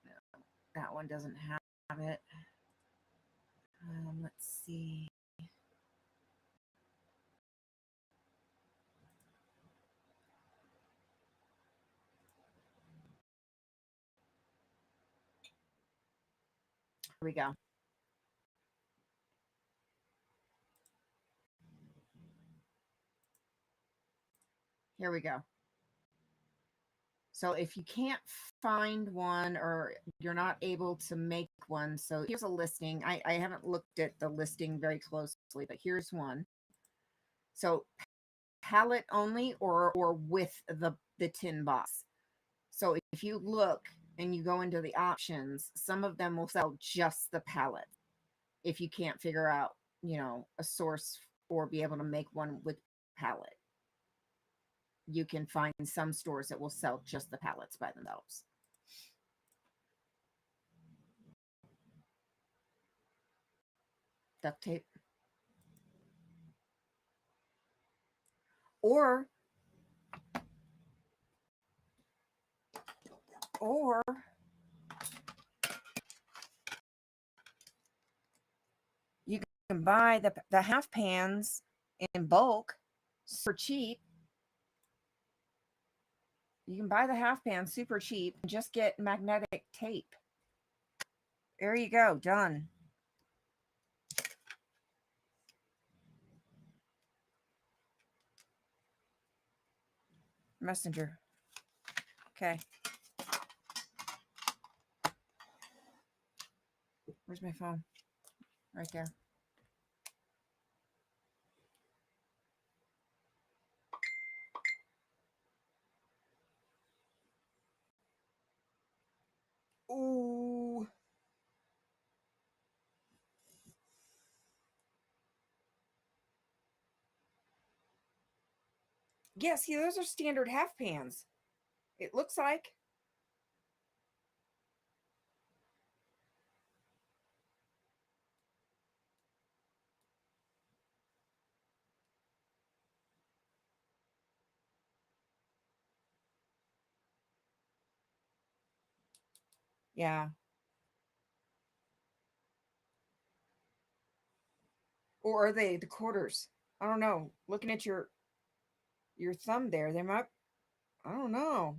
No, that one doesn't have it. Let's see. Here we go. Here we go. So if you can't find one or you're not able to make one, so here's a listing. I haven't looked at the listing very closely, but here's one. So palette only or with the tin box. So if you look and you go into the options, some of them will sell just the palette. If you can't figure out, a source or be able to make one with palette, you can find some stores that will sell just the pallets by themselves. Duct tape. Or or you can buy the half pans in bulk super cheap. You can buy the half pan super cheap and just get magnetic tape. There you go, done. Messenger. Okay. Where's my phone? Right there. Ooh. Yeah, see, those are standard half pans. It looks like. Yeah. Or are they the quarters? I don't know. Looking at your thumb there, they might. I don't know.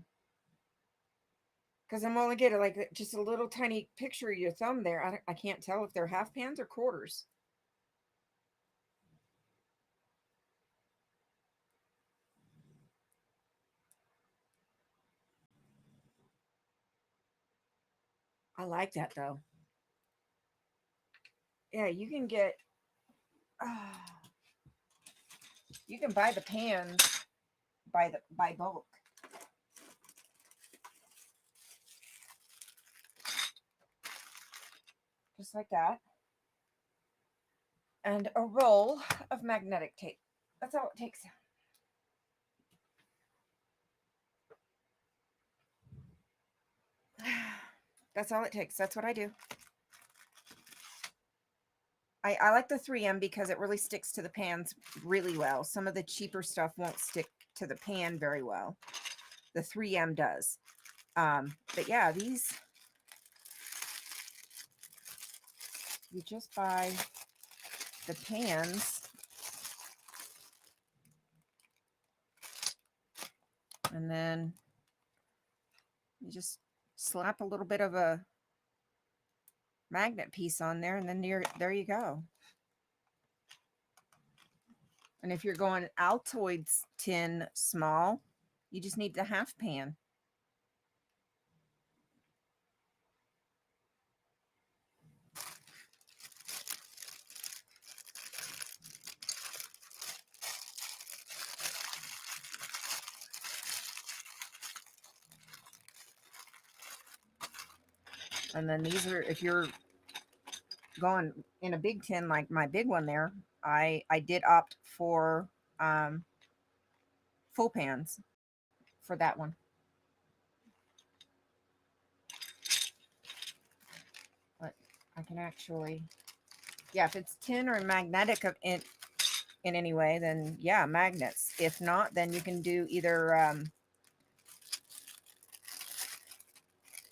Because I'm only getting like just a little tiny picture of your thumb there. I can't tell if they're half pans or quarters. I like that though. Yeah, you can get. You can buy the pans by bulk. Just like that. And a roll of magnetic tape. That's all it takes. That's all it takes. That's what I do. I like the 3M because it really sticks to the pans really well. Some of the cheaper stuff won't stick to the pan very well. The 3M does. But yeah, these, you just buy the pans, and then you just slap a little bit of a magnet piece on there, and then there you go. And if you're going Altoids tin small, you just need the half pan. And then these are, if you're going in a big tin like my big one there, I did opt for full pans for that one. But I can actually, yeah, if it's tin or magnetic in any way, then yeah, magnets. If not, then you can do either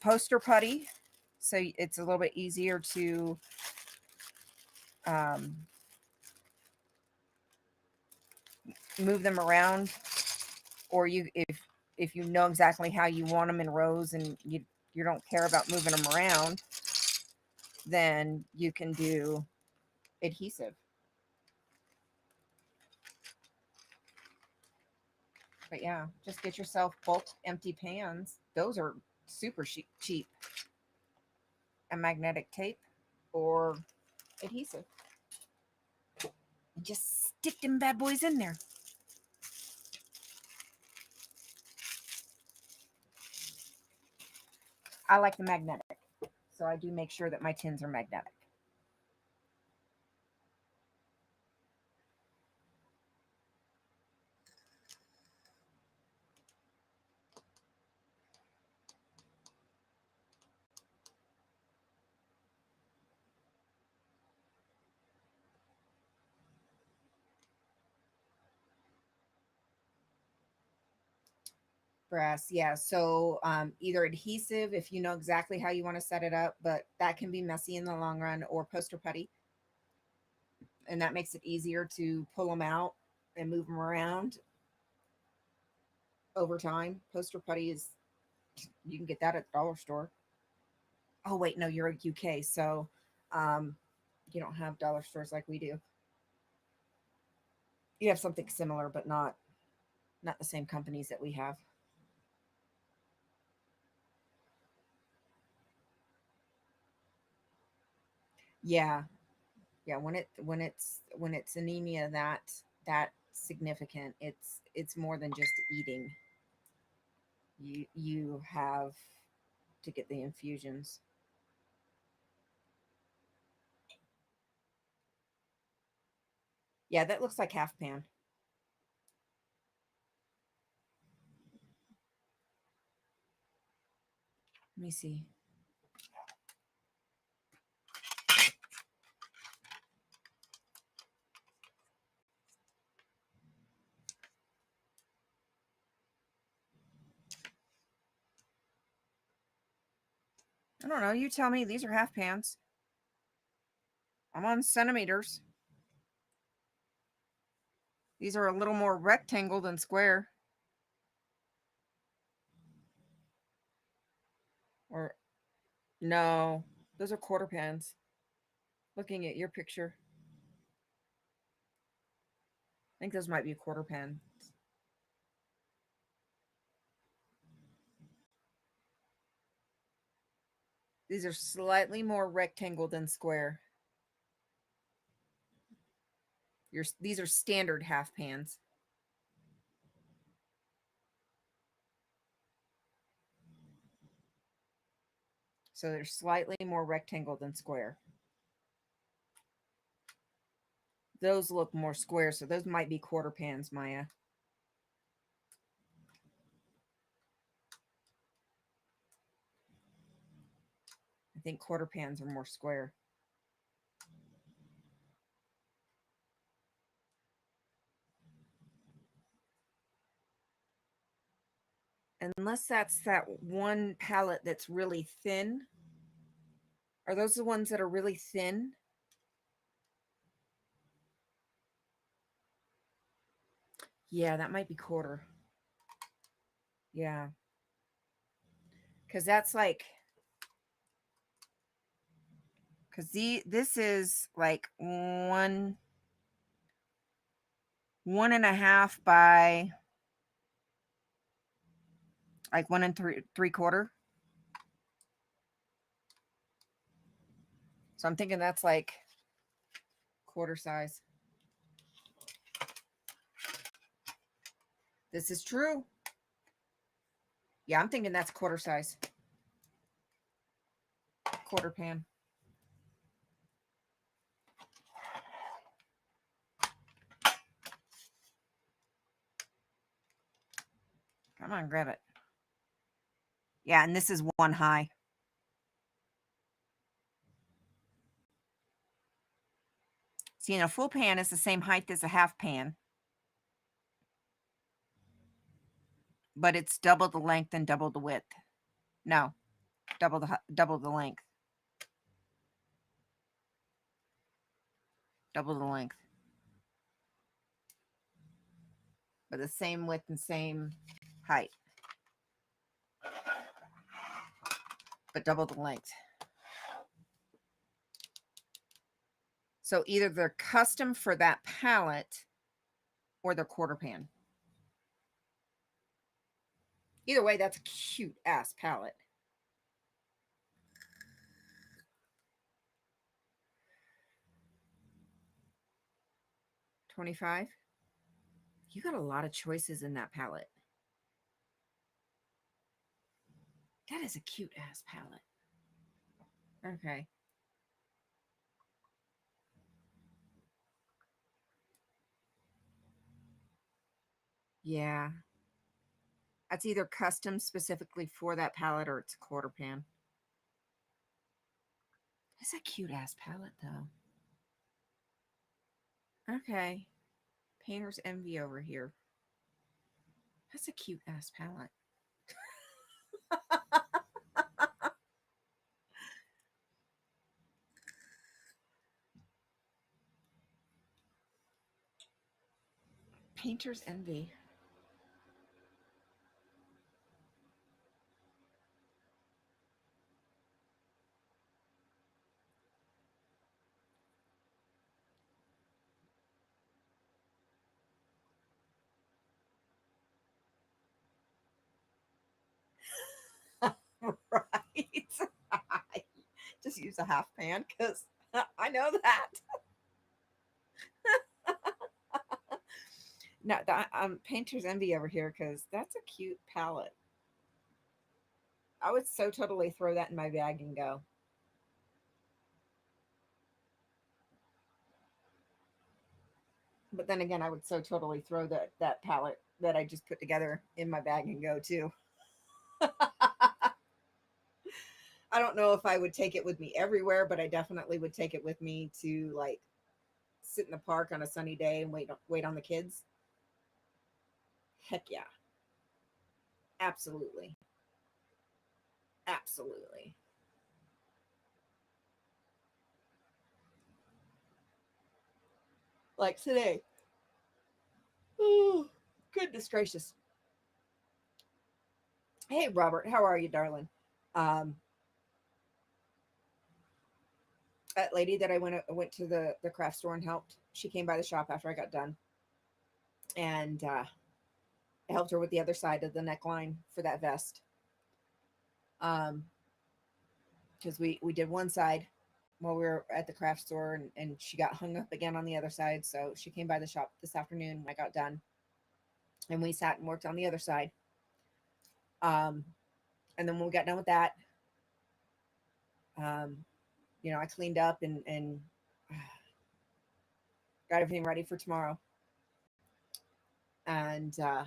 poster putty, so it's a little bit easier to um, move them around, or you, if you know exactly how you want them in rows and you don't care about moving them around, then you can do adhesive. But yeah, just get yourself bulk empty pans. Those are super cheap. And magnetic tape or adhesive. And just stick them bad boys in there. I like the magnetic, so I do make sure that my tins are magnetic. Brass, yeah. So either adhesive, if you know exactly how you want to set it up, but that can be messy in the long run, or poster putty, and that makes it easier to pull them out and move them around over time. Poster putty is, you can get that at the dollar store. Oh wait, no, you're a UK, so um, you don't have dollar stores like we do. You have something similar, but not the same companies that we have. Yeah, yeah. When it's anemia that significant, it's more than just eating. You have to get the infusions. Yeah, that looks like half pan. Let me see. I don't know. You tell me. These are half pans. I'm on centimeters. These are a little more rectangle than square. Or no, those are quarter pans. Looking at your picture, I think those might be a quarter pan. These are slightly more rectangle than square. These are standard half pans. So they're slightly more rectangle than square. Those look more square, so those might be quarter pans, Maya. I think quarter pans are more square. Unless that's that one palette that's really thin. Are those the ones that are really thin? Yeah, that might be quarter. Yeah. Because that's like, because this is like one and a half by like one and three quarter. So I'm thinking that's like quarter size. This is true. Yeah, I'm thinking that's quarter size. Quarter pan. Come on, grab it. Yeah, and this is one high. See, in a full pan is the same height as a half pan, but it's double the length and double the width. No, double the length. Double the length. But the same width and same height. But double the length. So either they're custom for that palette or they're quarter pan. Either way, that's a cute ass palette. $25. You got a lot of choices in that palette. That is a cute ass palette. Okay. Yeah. That's either custom specifically for that palette or it's a quarter pan. It's a cute ass palette though. Okay. Painter's Envy over here. That's a cute ass palette. Painter's Envy. Right. Just use a half pan because I know that. No, that Painter's Envy over here because that's a cute palette. I would so totally throw that in my bag and go. But then again, I would so totally throw that palette that I just put together in my bag and go too. I don't know if I would take it with me everywhere, but I definitely would take it with me to like sit in the park on a sunny day and wait on the kids. Heck yeah. Absolutely. Absolutely. Like today. Oh, goodness gracious. Hey Robert, how are you, darling? Um that lady that I went to the craft store and helped, she came by the shop after I got done. And I helped her with the other side of the neckline for that vest. Um because we did one side while we were at the craft store, and she got hung up again on the other side. So she came by the shop this afternoon when I got done, and we sat and worked on the other side. Um, and then when we got done with that, um, I cleaned up and got everything ready for tomorrow. And I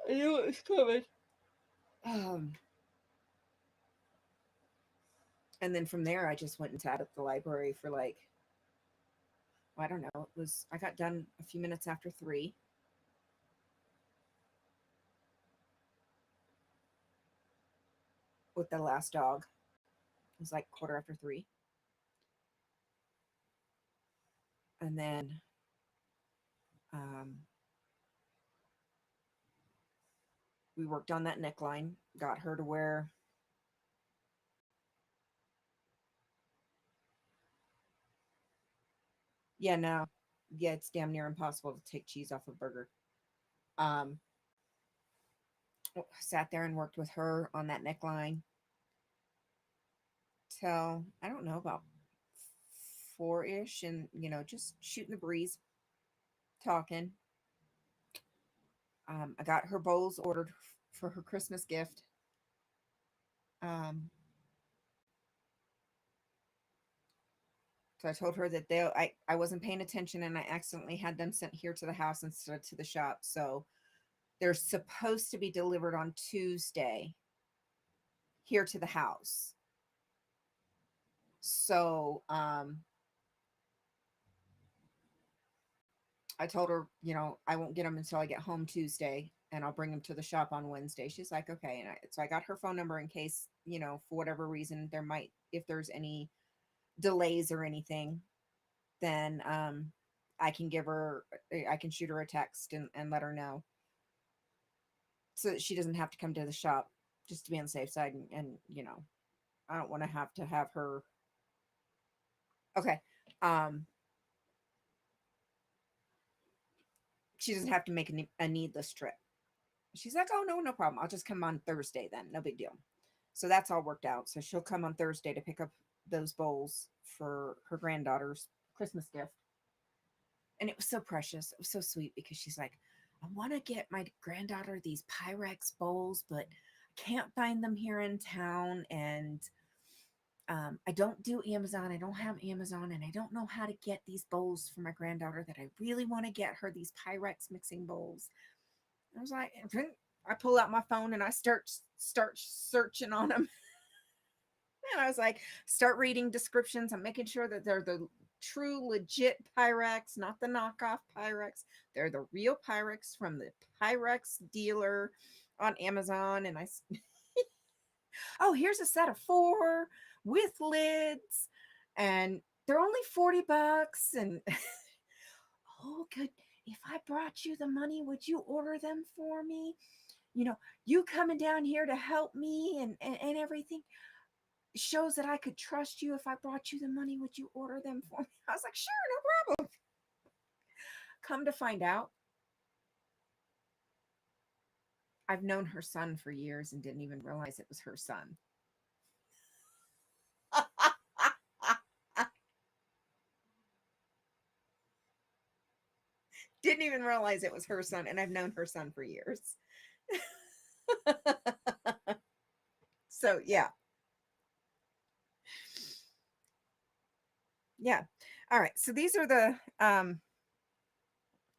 knew it was coming. Um, and then from there, I just went and sat at the library for like I don't know. I got done a few minutes after 3 with the last dog. It was like quarter after 3. And then um, we worked on that neckline, got her to wear. Yeah, no. Yeah, it's damn near impossible to take cheese off a burger. Um, Sat there and worked with her on that neckline till, I don't know, about 4-ish, and, just shooting the breeze, talking. I got her bowls ordered for her Christmas gift. Um, so I told her that I wasn't paying attention and I accidentally had them sent here to the house instead of to the shop. So they're supposed to be delivered on Tuesday here to the house. So I told her, I won't get them until I get home Tuesday, and I'll bring them to the shop on Wednesday. She's like, okay. And so I got her phone number in case, for whatever reason, if there's any delays or anything, then I can shoot her a text and let her know so that she doesn't have to come to the shop, just to be on the safe side. And I don't want to have her. Okay. Um, she doesn't have to make a needless trip. She's like, oh, no, no problem. I'll just come on Thursday then. No big deal. So that's all worked out. So she'll come on Thursday to pick up those bowls for her granddaughter's Christmas gift. And it was so precious. It was so sweet because she's like, I want to get my granddaughter these Pyrex bowls, but I can't find them here in town. And I don't do Amazon. I don't have Amazon, and I don't know how to get these bowls for my granddaughter that I really want to get her, these Pyrex mixing bowls. I was like, I pull out my phone and I start searching on them. And I was like, start reading descriptions. I'm making sure that they're the true, legit Pyrex, not the knockoff Pyrex. They're the real Pyrex from the Pyrex dealer on Amazon. And oh, here's a set of 4 with lids, and they're only $40. And oh, good. If I brought you the money, would you order them for me? You coming down here to help me and everything shows that I could trust you. If I brought you the money, would you order them for me? I was like, sure, no problem. Come to find out, I've known her son for years and didn't even realize it was her son. Didn't even realize it was her son, and I've known her son for years. So yeah. Yeah. All right. So these are the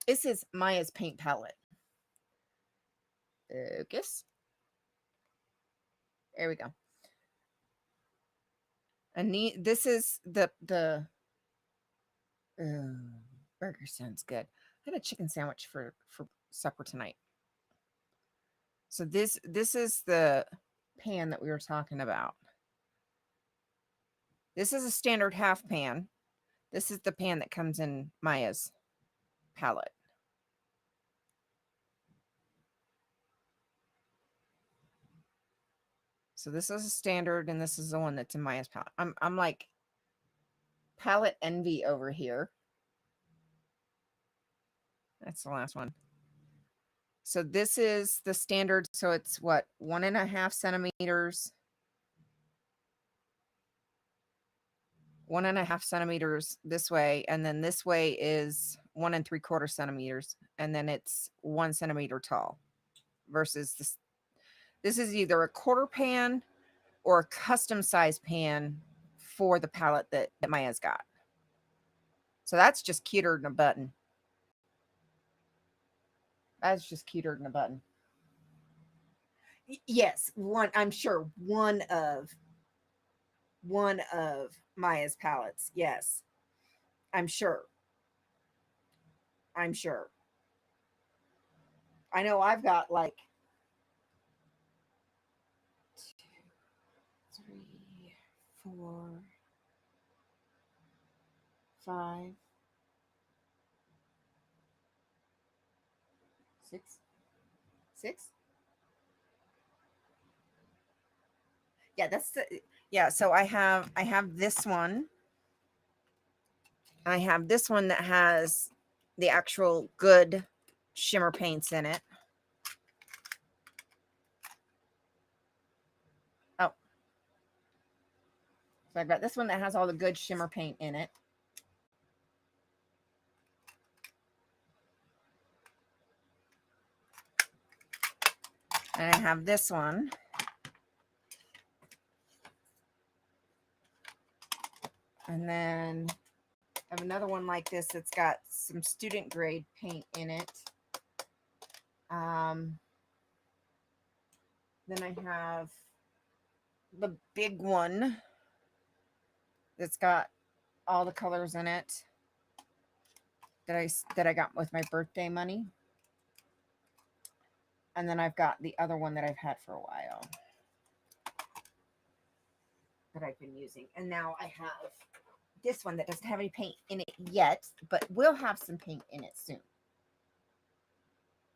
this is Maya's paint palette. Focus. There we go. And this is the burger sounds good. I had a chicken sandwich for supper tonight. So this is the pan that we were talking about. This is a standard half pan. This is the pan that comes in Maya's palette. So this is a standard, and this is the one that's in Maya's palette. I'm like palette envy over here. That's the last one. So this is the standard. So it's what, 1.5 centimeters, 1.5 centimeters this way, and then this way is 1 3/4 centimeters, and then it's 1 centimeter tall. Versus this, this is either a quarter pan or a custom size pan for the palette that Maya's got. So that's just cuter than a button. That's just cuter than a button. Yes, I'm sure one of Maya's palettes. Yes, I'm sure. I'm sure. I know I've got like 2, 3, 4, 5, 6, 6. Yeah, that's the, yeah. So I have this one. I have this one that has the actual good shimmer paints in it. Oh, so I've got this one that has all the good shimmer paint in it. And I have this one. And then I have another one like this that's got some student grade paint in it. Um, then I have the big one that's got all the colors in it that I got with my birthday money. And then I've got the other one that I've had for a while that I've been using. And now I have this one that doesn't have any paint in it yet, but will have some paint in it soon.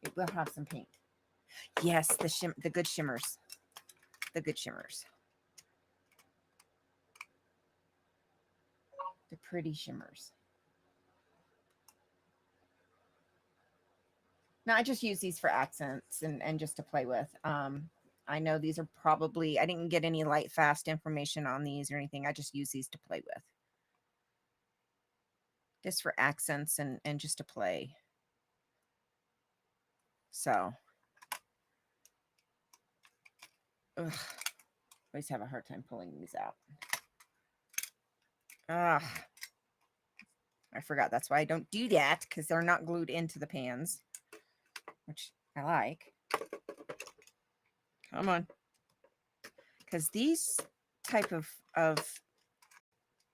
It will have some paint. Yes, the good shimmers. The good shimmers. The pretty shimmers. Now I just use these for accents and just to play with. I know these are probably, I didn't get any light fast information on these or anything. I just use these to play with. Just for accents and just to play. So, ugh, I always have a hard time pulling these out. Ugh. I forgot. That's why I don't do that, because they're not glued into the pans, which I like. Come on. Because these type of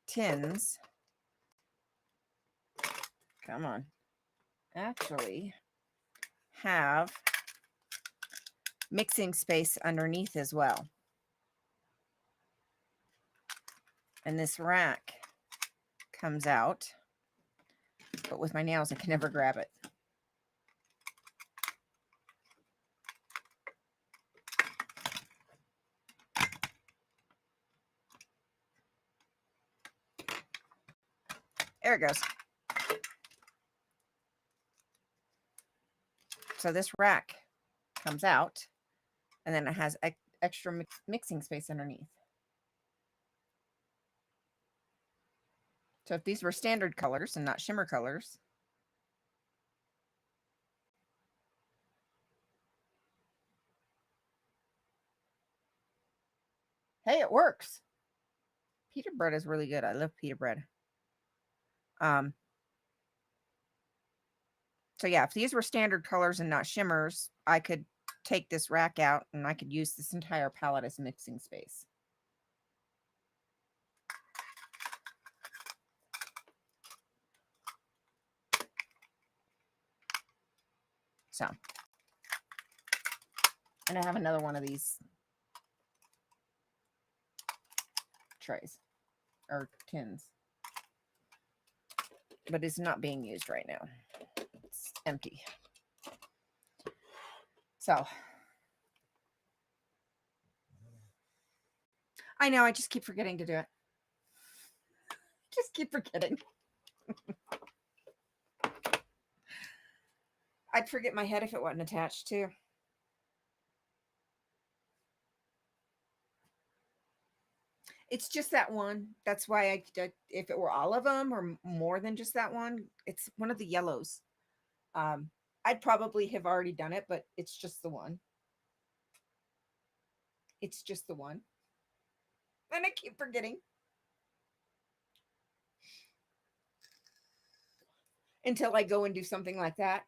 tins, come on, actually have mixing space underneath as well. And this rack comes out, but with my nails, I can never grab it. There it goes. So this rack comes out, and then it has extra mixing space underneath. So if these were standard colors and not shimmer colors, hey, it works. Pita bread is really good. I love pita bread. So yeah, if these were standard colors and not shimmers, I could take this rack out and I could use this entire palette as mixing space. So, and I have another one of these trays or tins, but it's not being used right now. It's empty. So, I know, I just keep forgetting to do it. Just keep forgetting. I'd forget my head if it wasn't attached too. It's just that one. That's why if it were all of them or more than just that one, it's one of the yellows. I'd probably have already done it, but it's just the one. It's just the one. And I keep forgetting. Until I go and do something like that.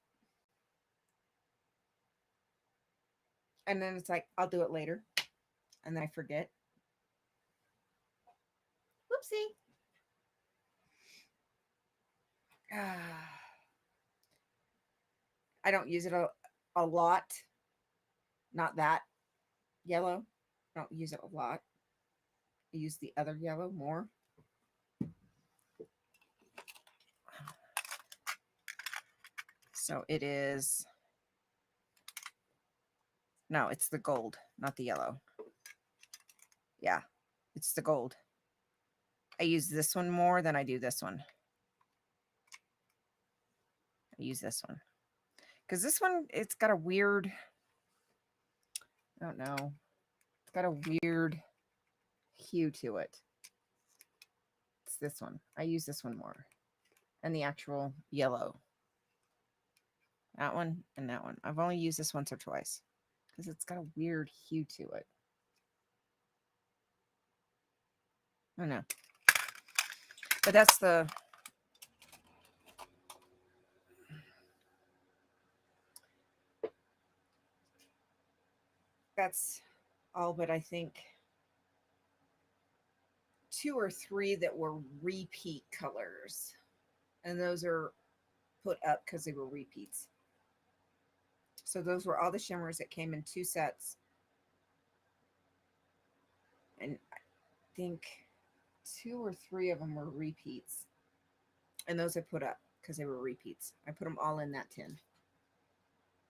And then it's like, I'll do it later. And then I forget. Whoopsie. I don't use it a lot. Not that yellow. I don't use it a lot. I use the other yellow more. So it is, no, it's the gold, not the yellow. Yeah, it's the gold. I use this one more than I do this one. I use this one. Because this one, it's got a weird, I don't know. It's got a weird hue to it. It's this one. I use this one more. And the actual yellow. That one and that one. I've only used this once or twice. Because it's got a weird hue to it. I don't know. But that's all but I think 2 or 3 that were repeat colors. And those are put up because they were repeats. So those were all the shimmers that came in 2 sets. And I think 2 or 3 of them were repeats. And those I put up because they were repeats. I put them all in that tin.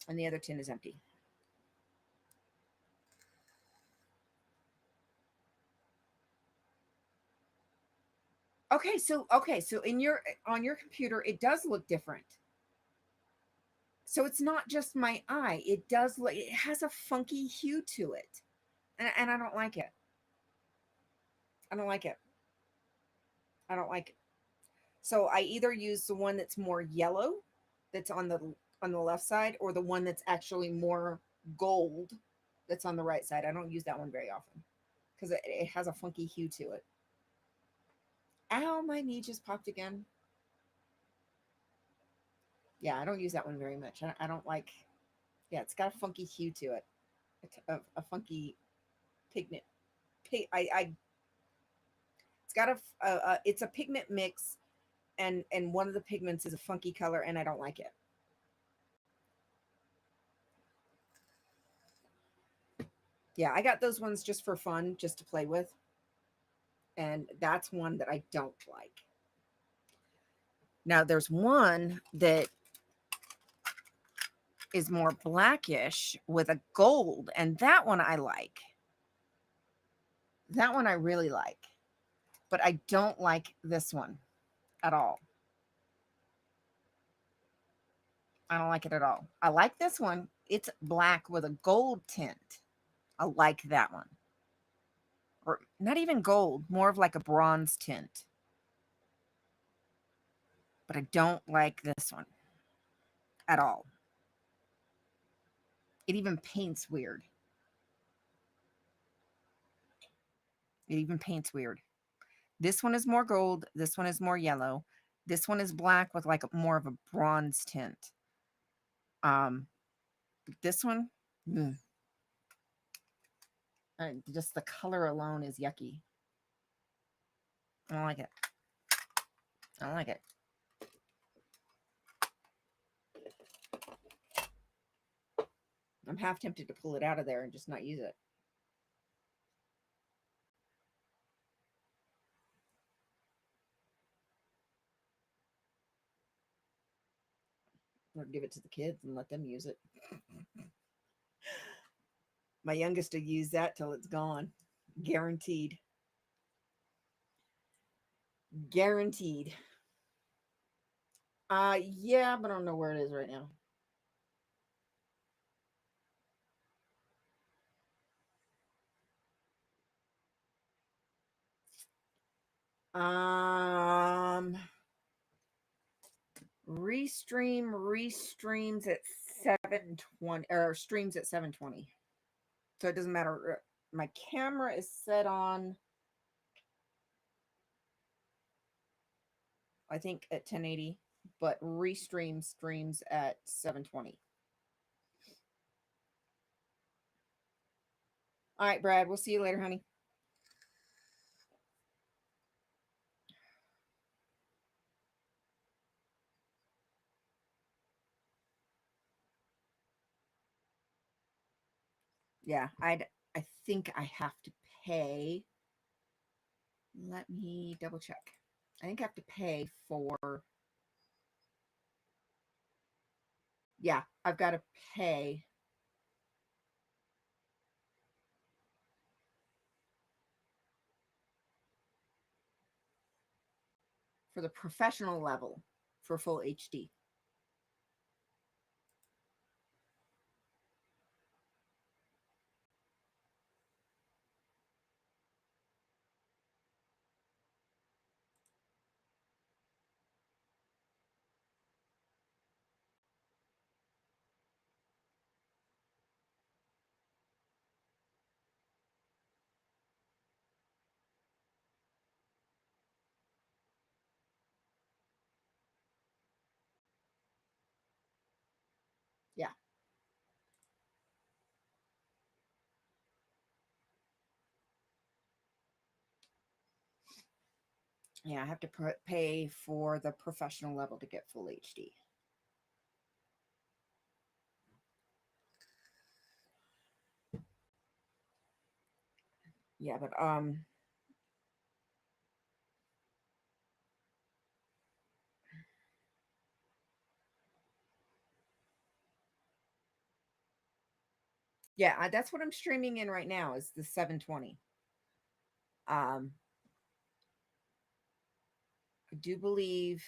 And the other tin is empty. Okay, so in your on your computer it does look different. So it's not just my eye. It does look, it has a funky hue to it. And I don't like it. I don't like it. I don't like it. So I either use the one that's more yellow that's on the left side, or the one that's actually more gold that's on the right side. I don't use that one very often because it has a funky hue to it. Ow, my knee just popped again. Yeah, I don't use that one very much. I don't like, yeah, it's got a funky hue to it. It's a funky pigment. It's got it's a pigment mix, and one of the pigments is a funky color, and I don't like it. Yeah, I got those ones just for fun, just to play with. And that's one that I don't like. Now there's one that is more blackish with a gold, and that one I like. That one I really like. But I don't like this one at all. I don't like it at all. I like this one. It's black with a gold tint. I like that one. Or not even gold, more of like a bronze tint. But I don't like this one at all. It even paints weird. It even paints weird. This one is more gold. This one is more yellow. This one is black with like more of a bronze tint. Um, this one, mm, just the color alone is yucky. I don't like it. I don't like it. I'm half tempted to pull it out of there and just not use it. Or give it to the kids and let them use it. My youngest will use that till it's gone. Guaranteed. Guaranteed. Yeah, but I don't know where it is right now. Restreams at 720, or streams at 720. So it doesn't matter. My camera is set on, I think, at 1080, but restream streams at 720. All right, Brad, we'll see you later, honey. Yeah, I think I have to pay. Let me double check. I think I have to pay for, yeah, I've got to pay for the professional level for full HD. Yeah. Yeah, I have to pay for the professional level to get full HD. Yeah, but yeah, that's what I'm streaming in right now is the 720. Um, I do believe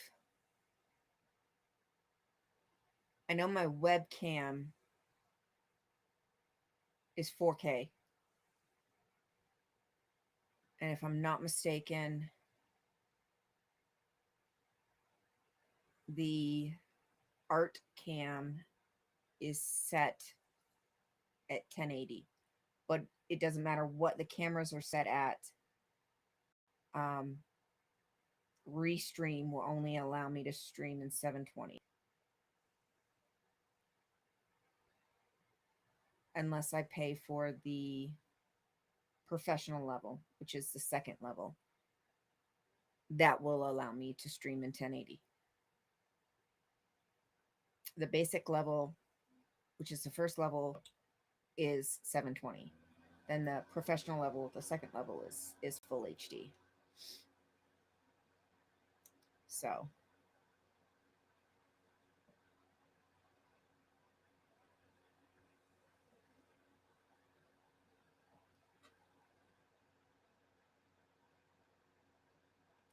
I know my webcam is 4K, and if I'm not mistaken, the art cam is set at 1080, but it doesn't matter what the cameras are set at. Um, Restream will only allow me to stream in 720 unless I pay for the professional level, which is the second level. That will allow me to stream in 1080. The basic level, which is the first level, is 720. Then the professional level, the second level is full HD. So,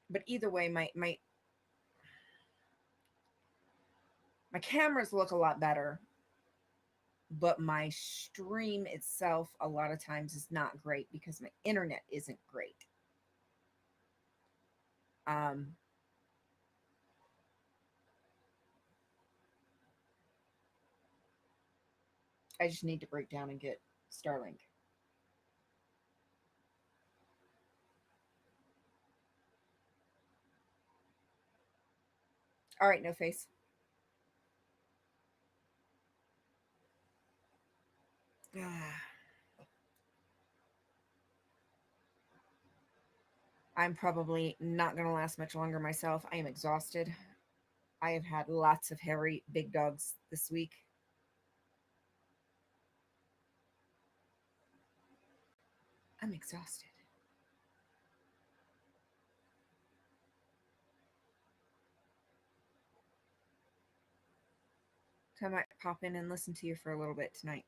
but either way, my cameras look a lot better, but my stream itself a lot of times is not great because my internet isn't great. Um, I just need to break down and get Starlink. All right, no face. I'm probably not going to last much longer myself. I am exhausted. I have had lots of hairy big dogs this week. I'm exhausted. So I might pop in and listen to you for a little bit tonight.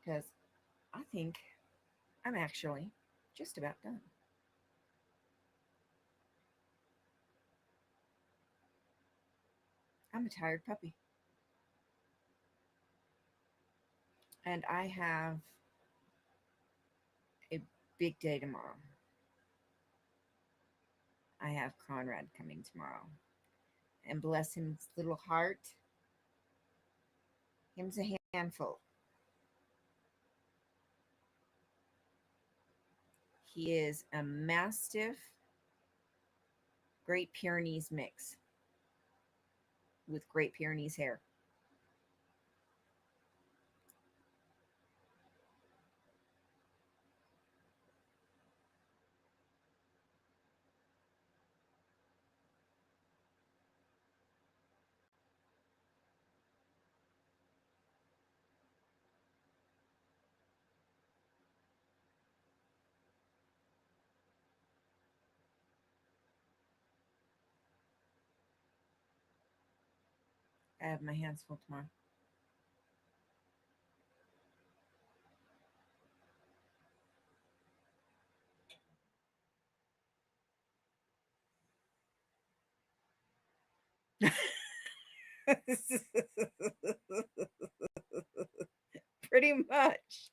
Because I think I'm actually just about done. I'm a tired puppy. And I have a big day tomorrow. I have Conrad coming tomorrow. And bless his little heart, him's a handful. He is a Mastiff Great Pyrenees mix with Great Pyrenees hair. I have my hands full tomorrow. Pretty much.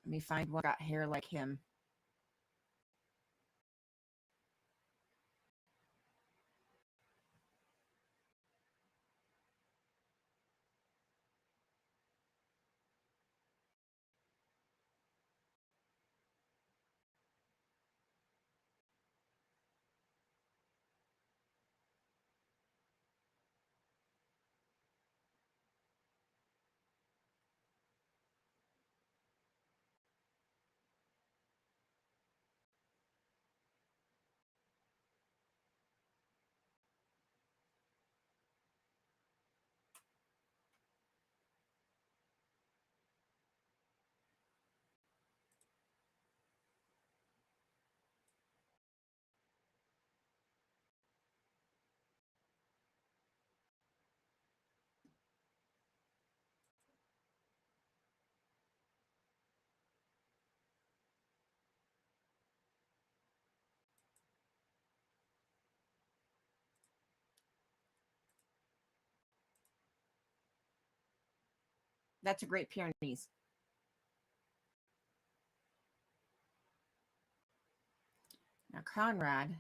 Let me find one got hair like him. That's a great Pyrenees. Now Conrad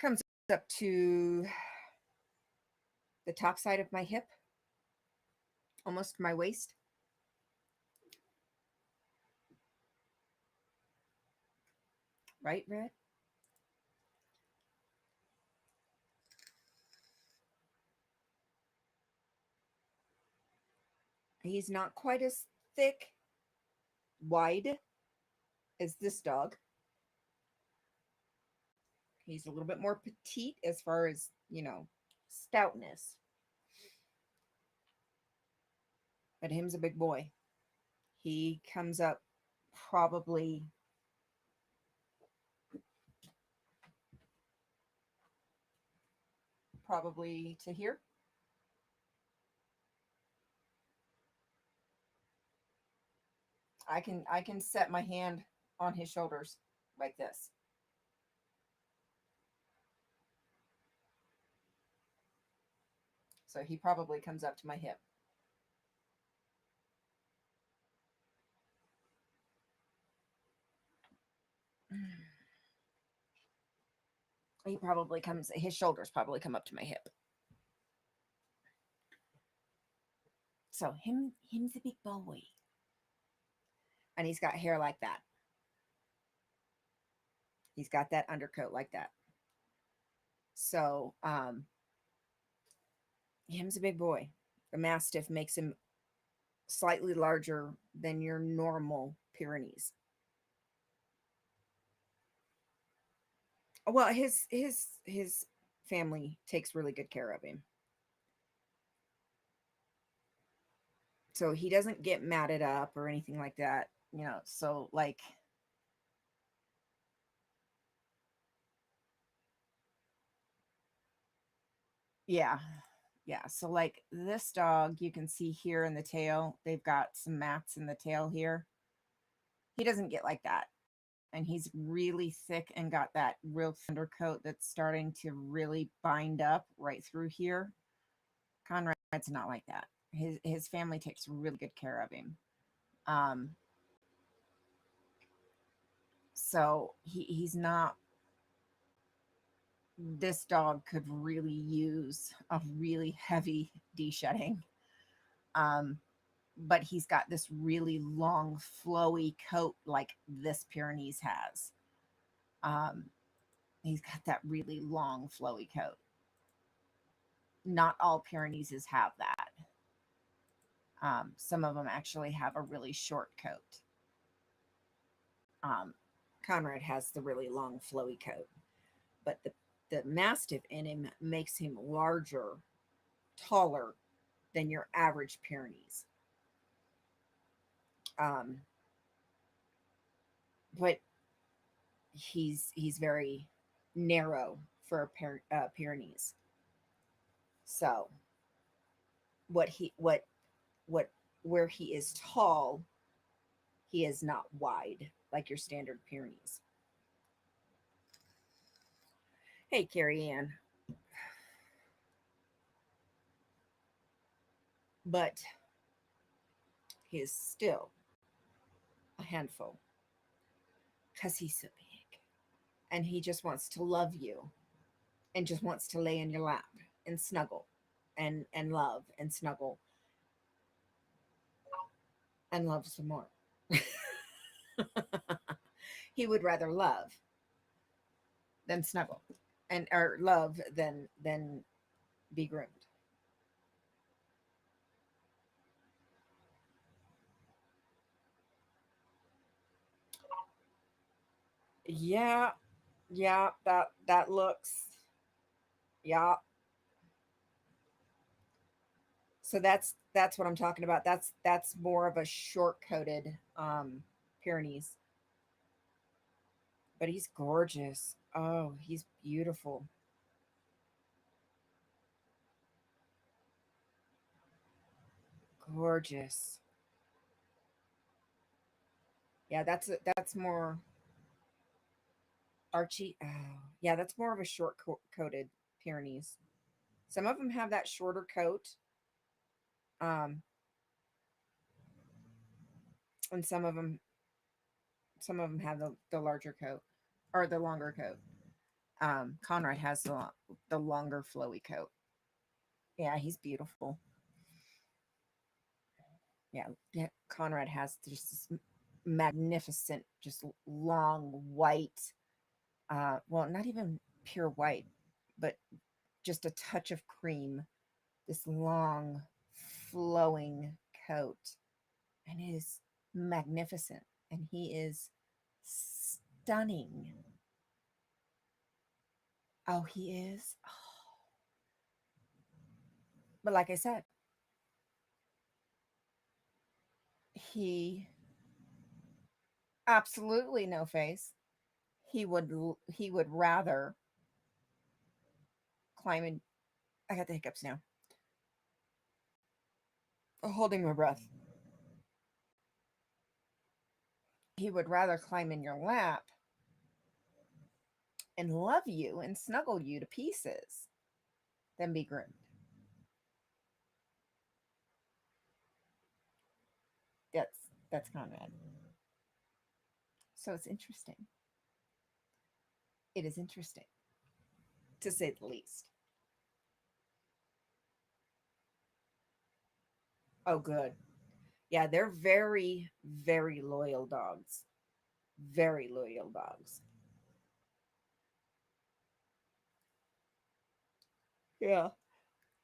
comes up to the top side of my hip, almost my waist. Right, Red? He's not quite as thick, wide as this dog. He's a little bit more petite as far as, stoutness. But him's a big boy. He comes up probably to here. I can set my hand on his shoulders like this. So he probably comes up to my hip. His shoulders probably come up to my hip. So him's a big boy. And he's got hair like that. He's got that undercoat like that. So him's a big boy. The Mastiff makes him slightly larger than your normal Pyrenees. Well, his family takes really good care of him. So he doesn't get matted up or anything like that, so like yeah. Yeah, so like this dog, you can see here in the tail, they've got some mats in the tail here. He doesn't get like that. And he's really thick and got that real undercoat that's starting to really bind up right through here. Conrad's not like that. His family takes really good care of him. Um, so he's not. This dog could really use a really heavy de-shedding. Um, but he's got this really long, flowy coat like this Pyrenees has. Um, he's got that really long, flowy coat. Not all Pyrenees have that. Some of them actually have a really short coat. Um, Conrad has the really long, flowy coat, but the Mastiff in him makes him larger, taller than your average Pyrenees. Um, but he's very narrow for a Pyrenees. So what he what where he is tall, he is not wide like your standard Pyrenees. Hey, Carrie Ann, but he is still a handful because he's so big and he just wants to love you and just wants to lay in your lap and snuggle and love and snuggle and love some more. He would rather love than snuggle and or love than be groomed. Yeah, yeah, that looks, yeah. So that's what I'm talking about. That's more of a short coated Pyrenees, but he's gorgeous. Oh, he's beautiful. Gorgeous. Yeah, that's more Archie. Oh, yeah, that's more of a short coated Pyrenees. Some of them have that shorter coat, um, and some of them have the larger coat or the longer coat. Conrad has the longer flowy coat. Yeah, he's beautiful. Yeah, yeah. Conrad has just this magnificent, just long white. Well, not even pure white, but just a touch of cream. This long, flowing coat, and it is magnificent. And he is stunning. Oh, he is. Oh. But like I said, he absolutely no face. He would rather climb in. I got the hiccups now. Holding my breath. He would rather climb in your lap and love you and snuggle you to pieces than be groomed. That's Conrad. So it's interesting. It is interesting, to say the least. Oh, good. Yeah, they're very, very loyal dogs. Very loyal dogs. Yeah.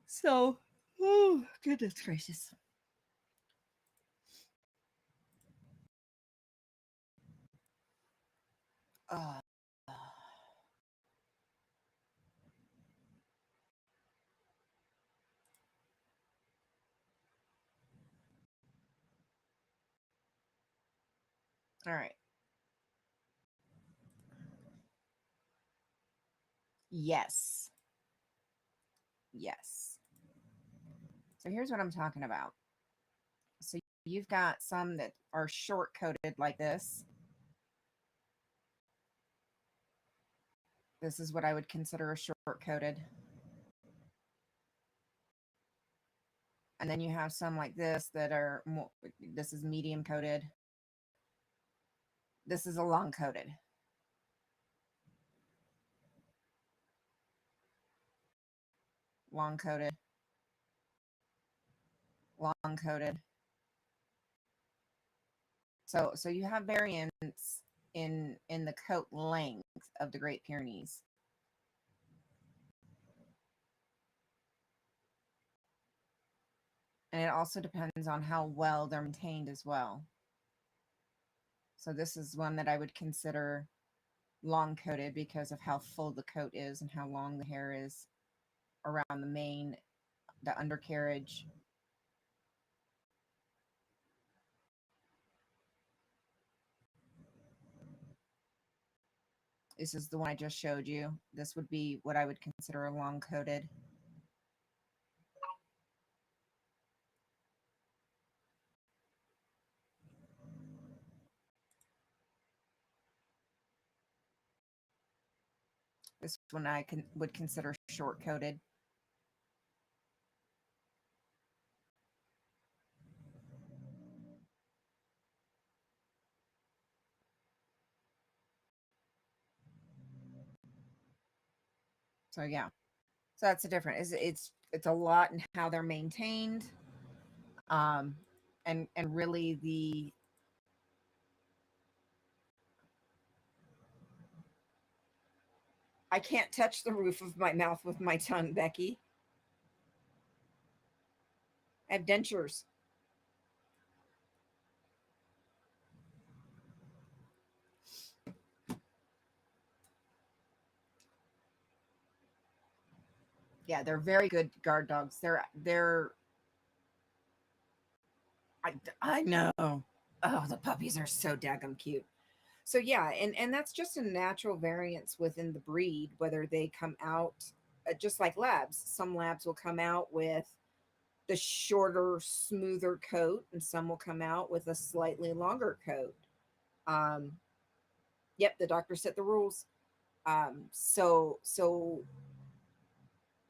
So, oh, goodness gracious. Uh, all right. Yes. Yes. So here's what I'm talking about. So you've got some that are short coated like this. This is what I would consider a short coated. And then you have some like this that are more, this is medium coated. This is a long coated. Long coated. Long coated. So you have variance in the coat length. of the Great Pyrenees. And it also depends on how well they're maintained as well. So this is one that I would consider long coated because of how full the coat is and how long the hair is around the mane, the undercarriage. This is the one I just showed you. This would be what I would consider a long coated. This one I would consider short coated. So yeah, so that's the difference. It's a lot in how they're maintained, um, and really the I can't touch the roof of my mouth with my tongue, Becky. I have dentures. Yeah, they're very good guard dogs. I know. Oh, the puppies are so daggum cute. So yeah, and that's just a natural variance within the breed, whether they come out just like labs. Some labs will come out with the shorter, smoother coat, and some will come out with a slightly longer coat. Um, yep, the doctor set the rules. So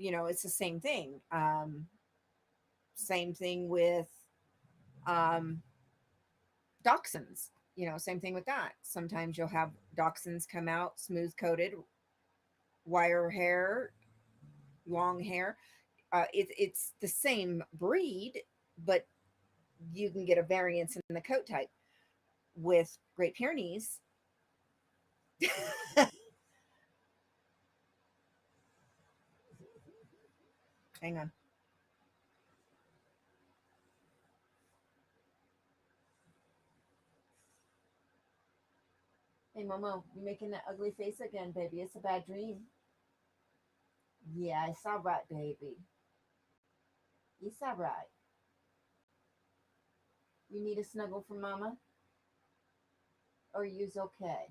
it's the same thing. Same thing with um, dachshunds. Same thing with that. Sometimes you'll have dachshunds come out smooth coated, wire hair, long hair. It's the same breed, but you can get a variance in the coat type. With Great Pyrenees, hang on. Hey, Momo, you making that ugly face again, baby. It's a bad dream. Yeah, it's all right, baby. It's all right. You need a snuggle from Mama? Or you's okay?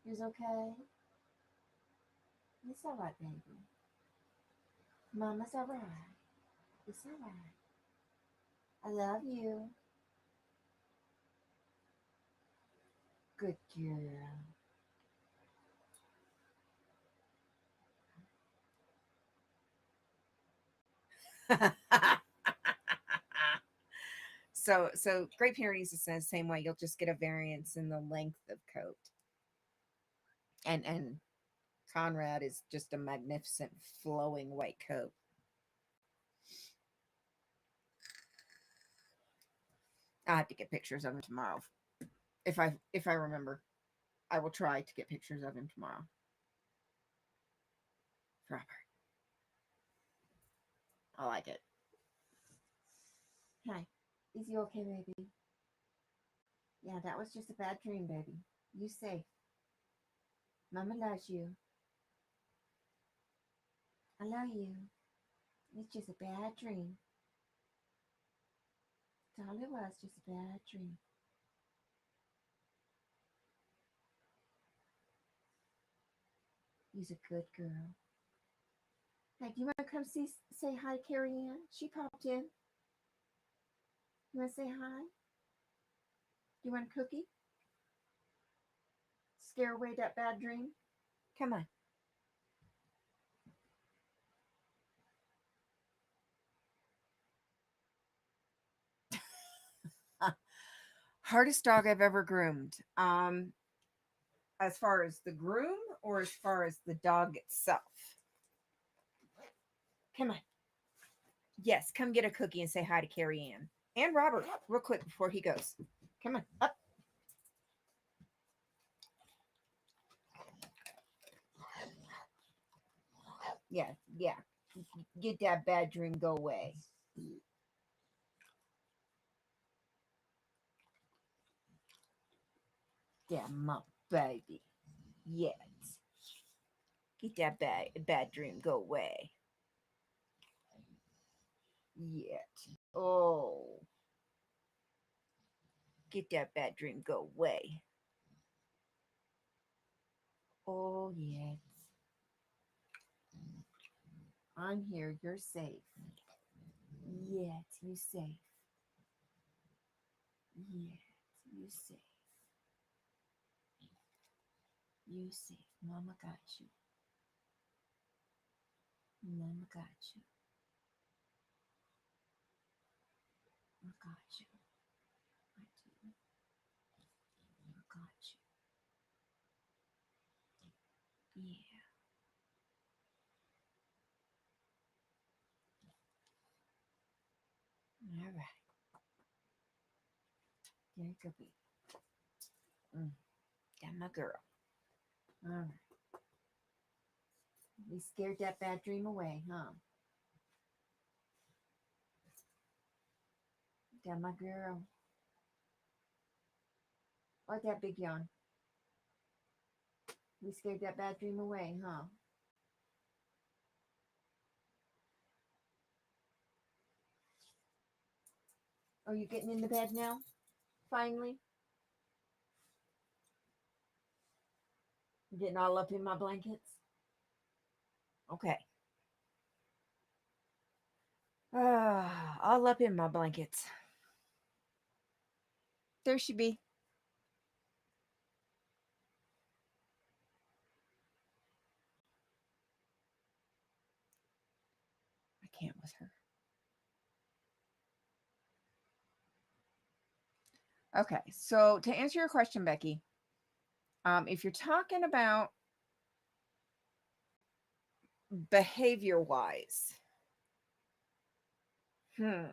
You's okay? It's all right, baby. Mama's all right. It's all right. I love you. Good girl. So Great Pyrenees is the same way. You'll just get a variance in the length of coat. And Conrad is just a magnificent flowing white coat. I have to get pictures of him tomorrow. If I remember, I will try to get pictures of him tomorrow. Robert, I like it. Hi, is you okay, baby? Yeah, that was just a bad dream, baby. You safe. Mama loves you. I love you. It's just a bad dream. That's all it was, just a bad dream. You's a good girl. Hey, do you want to come say hi to Carrie Ann? She popped in. You want to say hi? Do you want a cookie? Scare away that bad dream? Come on. Hardest dog I've ever groomed. As far as the groom or as far as the dog itself? Come on. Yes, come get a cookie and say hi to Carrie Ann. And Robert, real quick before he goes. Come on, up. Yeah, yeah. Get that bad dream go away. Yeah, my baby. Yet. Get that bad dream go away. Yet. Oh. Get that bad dream go away. Oh, yes. I'm here. You're safe. Yet. You safe. Yet. You safe. You safe. Mama got you. Mama got you. I got you. I do. I got you. Yeah. All right. There you go, baby. Mm. Got my girl. All right. We scared that bad dream away, huh? Got my girl. What that big yawn? We scared that bad dream away, huh? Are you getting into bed now? Finally? You getting all up in my blankets? Okay. All up in my blankets. There she be. I can't with her. Okay, so to answer your question, Becky, if you're talking about behavior wise, hmm,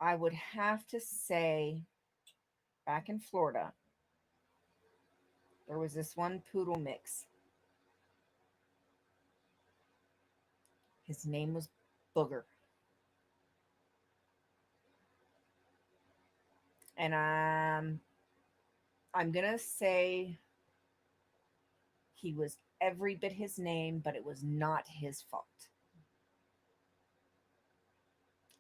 I would have to say back in Florida, there was this one poodle mix. His name was Booger. And I'm going to say he was every bit his name, but it was not his fault.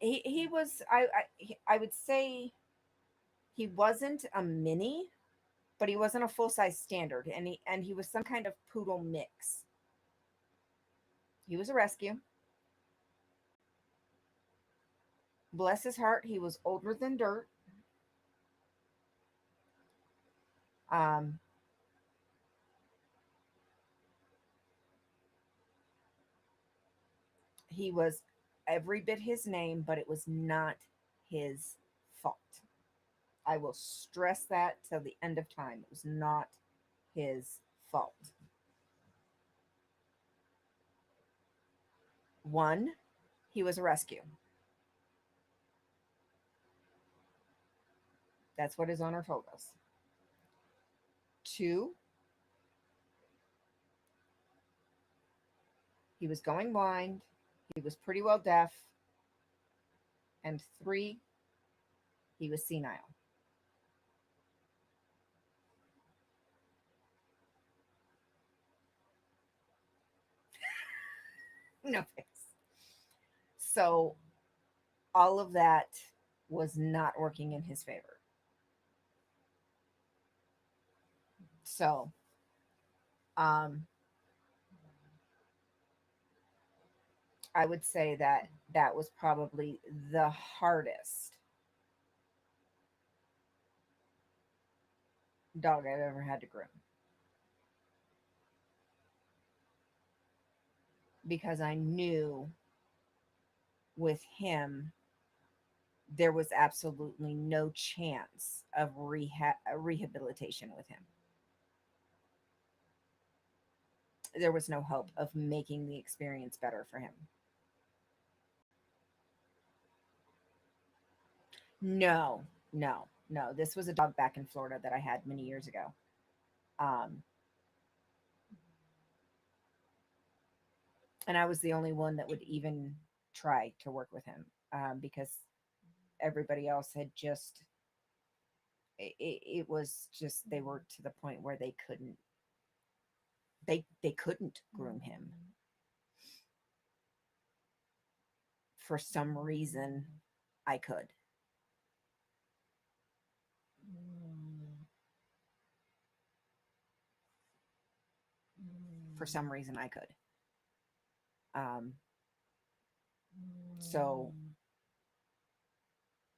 He was I would say he wasn't a mini, but he wasn't a full size standard, and he was some kind of poodle mix. He was a rescue. Bless his heart, he was older than dirt. Um, he was every bit his name, but it was not his fault. I will stress that till the end of time. It was not his fault. One, he was a rescue. That's what his owner told us. Two, he was going blind. He was pretty well deaf. And three, he was senile. No thanks. So all of that was not working in his favor. So um, I would say that that was probably the hardest dog I've ever had to groom, because I knew with him there was absolutely no chance of rehabilitation with him. There was no hope of making the experience better for him. No, no, no. This was a dog back in Florida that I had many years ago. Um, and I was the only one that would even try to work with him, because everybody else had just, it was just, they were to the point where they couldn't groom him for some reason. I could, for some reason I could. Um, so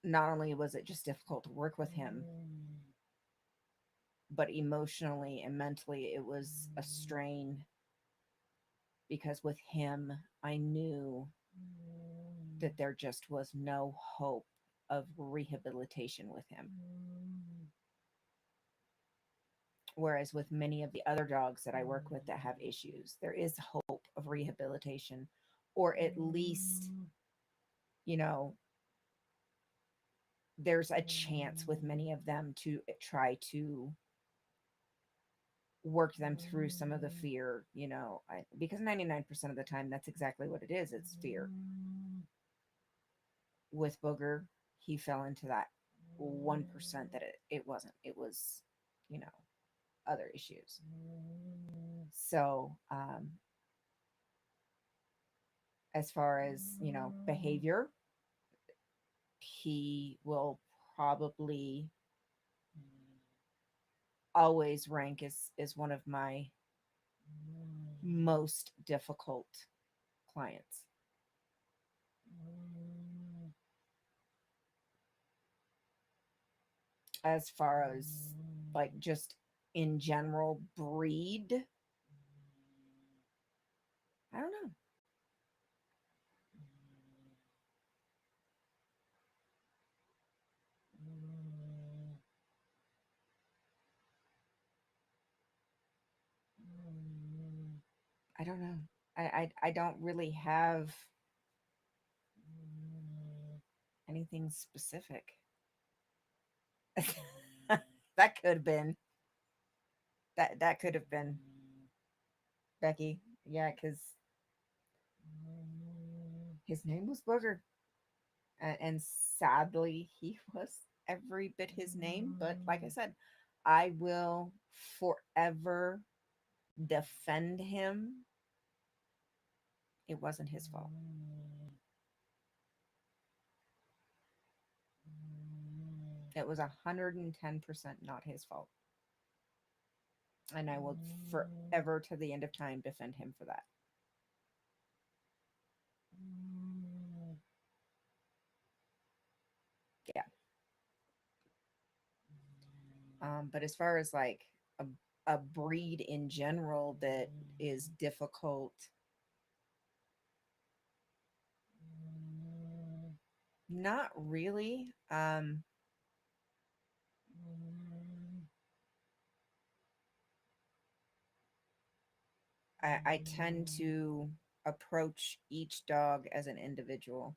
not only was it just difficult to work with him, but emotionally and mentally it was a strain, because with him I knew that there just was no hope of rehabilitation with him. Whereas with many of the other dogs that I work with that have issues, there is hope of rehabilitation, or at least, you know, there's a chance with many of them to try to work them through some of the fear, because 99% of the time that's exactly what it is. It's fear. With Booger, he fell into that 1% that it wasn't. It was, you know, other issues. So, as far as, behavior, he will probably always rank as one of my most difficult clients. As far as like just in general breed, I don't know. I don't know. I don't really have anything specific. That could have been that could have been Becky. Yeah, because his name was Booger, and sadly, he was every bit his name. But like I said, I will forever defend him. It wasn't his fault. It was 110% not his fault. And I will forever to the end of time defend him for that. Yeah. But as far as like a breed in general that is difficult, not really. I tend to approach each dog as an individual.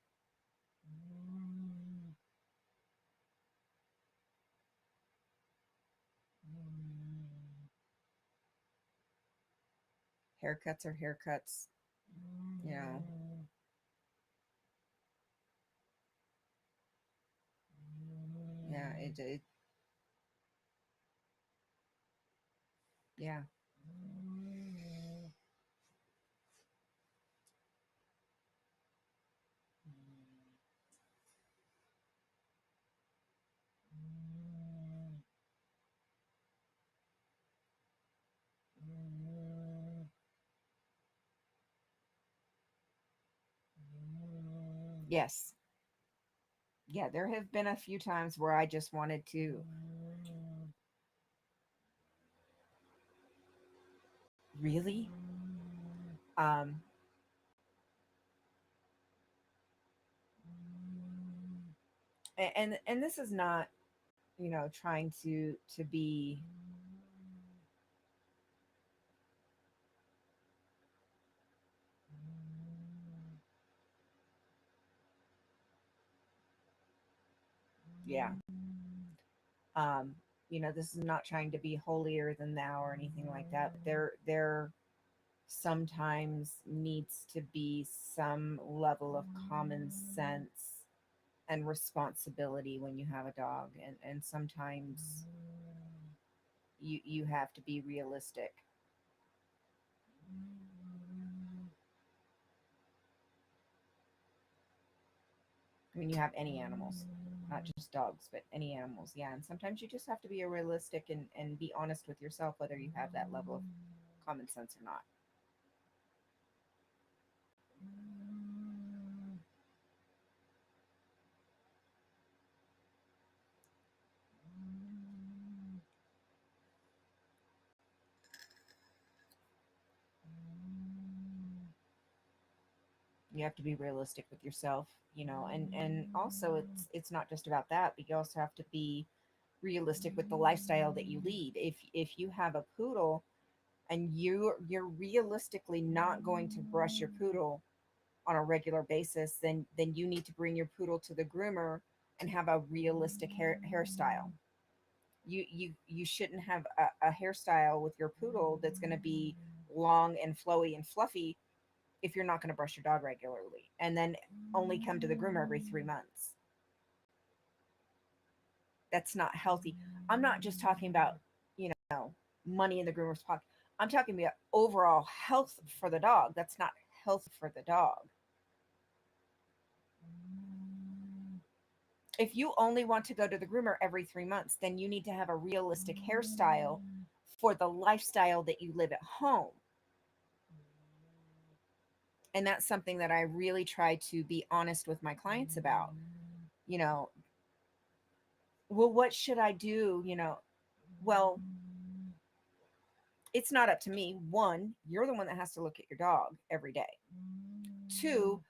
Haircuts are haircuts, you know. Yeah, it yeah. Yes. Yeah, there have been a few times where I just wanted to really um and this is not, trying to be Yeah. Um, this is not trying to be holier than thou or anything like that. But there sometimes needs to be some level of common sense and responsibility when you have a dog, and sometimes you have to be realistic when you have any animals, not just dogs, but any animals. Yeah, and sometimes you just have to be realistic and be honest with yourself whether you have that level of common sense or not. You have to be realistic with yourself, and also it's not just about that, but you also have to be realistic with the lifestyle that you lead. If you have a poodle and you're realistically not going to brush your poodle on a regular basis, then you need to bring your poodle to the groomer and have a realistic hairstyle. You shouldn't have a hairstyle with your poodle that's going to be long and flowy and fluffy if you're not going to brush your dog regularly, and then only come to the groomer every 3 months. That's not healthy. I'm not just talking about, money in the groomer's pocket. I'm talking about overall health for the dog. That's not health for the dog. If you only want to go to the groomer every 3 months, then you need to have a realistic hairstyle for the lifestyle that you live at home. And that's something that I really try to be honest with my clients about. You know, well, what should I do? Well, it's not up to me. One, you're the one that has to look at your dog every day. Two,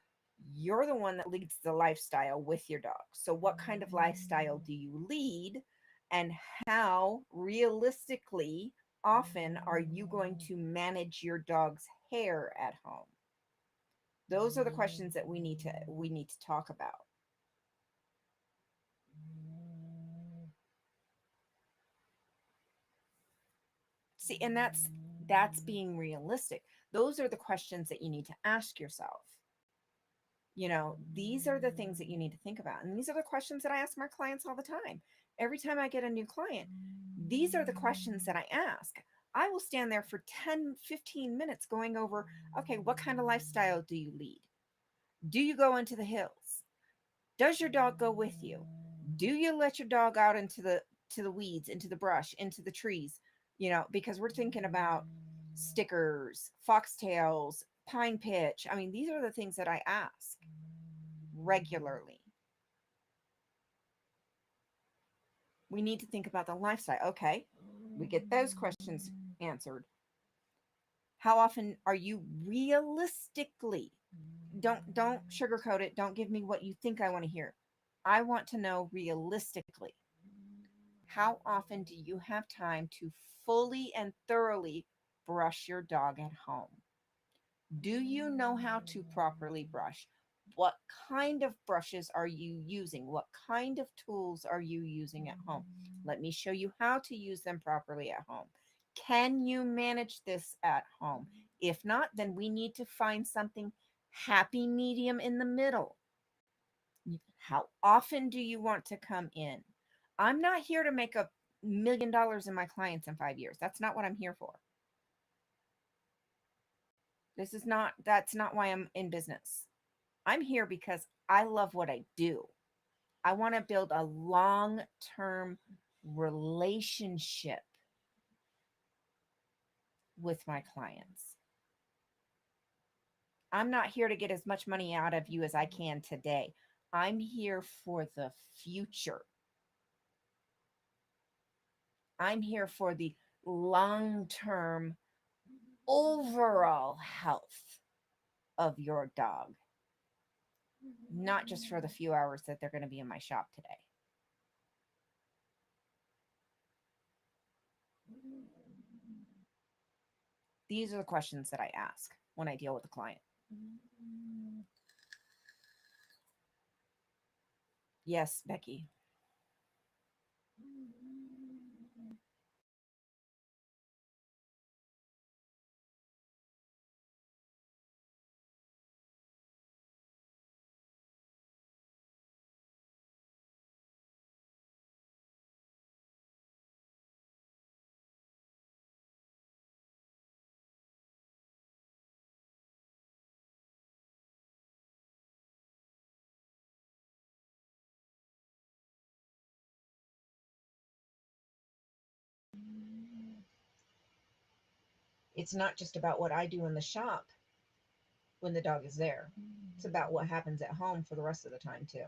you're the one that leads the lifestyle with your dog. So, what kind of lifestyle do you lead? And how realistically often are you going to manage your dog's hair at home? Those are the questions that we need to talk about. See, and that's being realistic. Those are the questions that you need to ask yourself. These are the things that you need to think about. And these are the questions that I ask my clients all the time. Every time I get a new client, these are the questions that I ask. I will stand there for 10, 15 minutes going over, okay, what kind of lifestyle do you lead? Do you go into the hills? Does your dog go with you? Do you let your dog out into the weeds, into the brush, into the trees? Because we're thinking about stickers, foxtails, pine pitch. I mean, these are the things that I ask regularly. We need to think about the lifestyle. Okay, we get those questions answered. How often are you realistically? Don't sugarcoat it. Don't give me what you think I want to hear. I want to know realistically. How often do you have time to fully and thoroughly brush your dog at home? Do you know how to properly brush? What kind of brushes are you using? What kind of tools are you using at home? Let me show you how to use them properly at home. Can you manage this at home? If not, then we need to find something happy medium in the middle. How often do you want to come in? I'm not here to make $1 million in my clients in 5 years. That's not what I'm here for. That's not why I'm in business. I'm here because I love what I do. I want to build a long term relationship with my clients. I'm not here to get as much money out of you as I can today. I'm here for the future. I'm here for the long term overall health of your dog, not just for the few hours that they're going to be in my shop today. These are the questions that I ask when I deal with a client. Yes, Becky. It's not just about what I do in the shop when the dog is there. It's about what happens at home for the rest of the time too.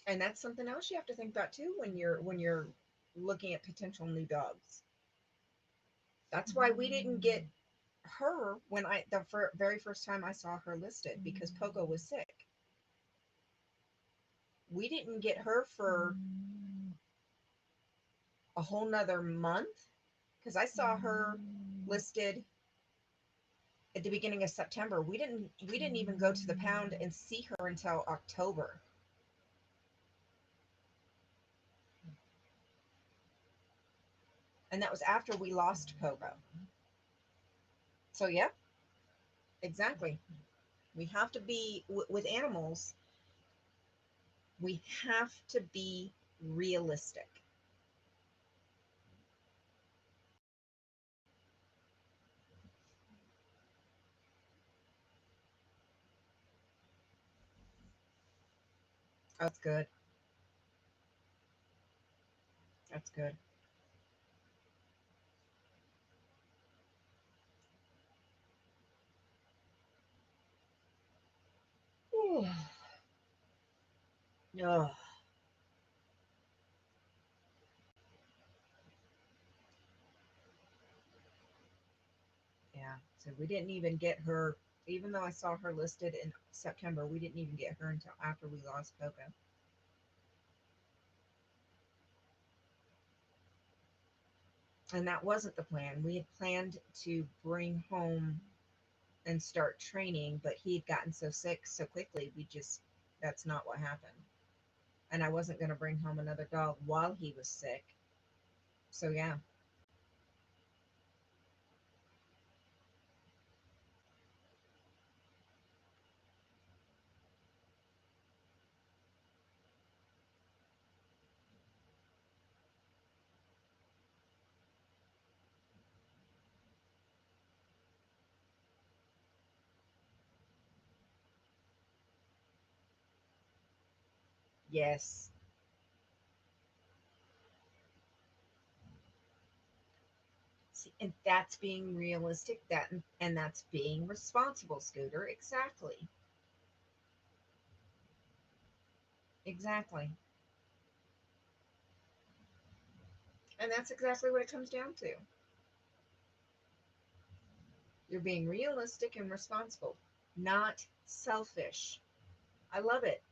And that's something else you have to think about too when you're looking at potential new dogs. That's why we didn't get her when very first time I saw her listed, because Pogo was sick. We didn't get her for a whole nother month, because I saw her listed at the beginning of September. We didn't even go to the pound and see her until October. And that was after we lost Pogo. So yeah, exactly. We have to be with animals, we have to be realistic. That's good. That's good. Ooh. Ugh. Yeah. So we didn't even get her, even though I saw her listed in September, we didn't even get her until after we lost Pogo. And that wasn't the plan. We had planned to bring home and start training, but he had gotten so sick so quickly, that's not what happened. And I wasn't going to bring home another dog while he was sick. So, yeah. Yes. See, and that's being realistic, and that's being responsible, Scooter. Exactly. Exactly. And that's exactly what it comes down to. You're being realistic and responsible, not selfish. I love it.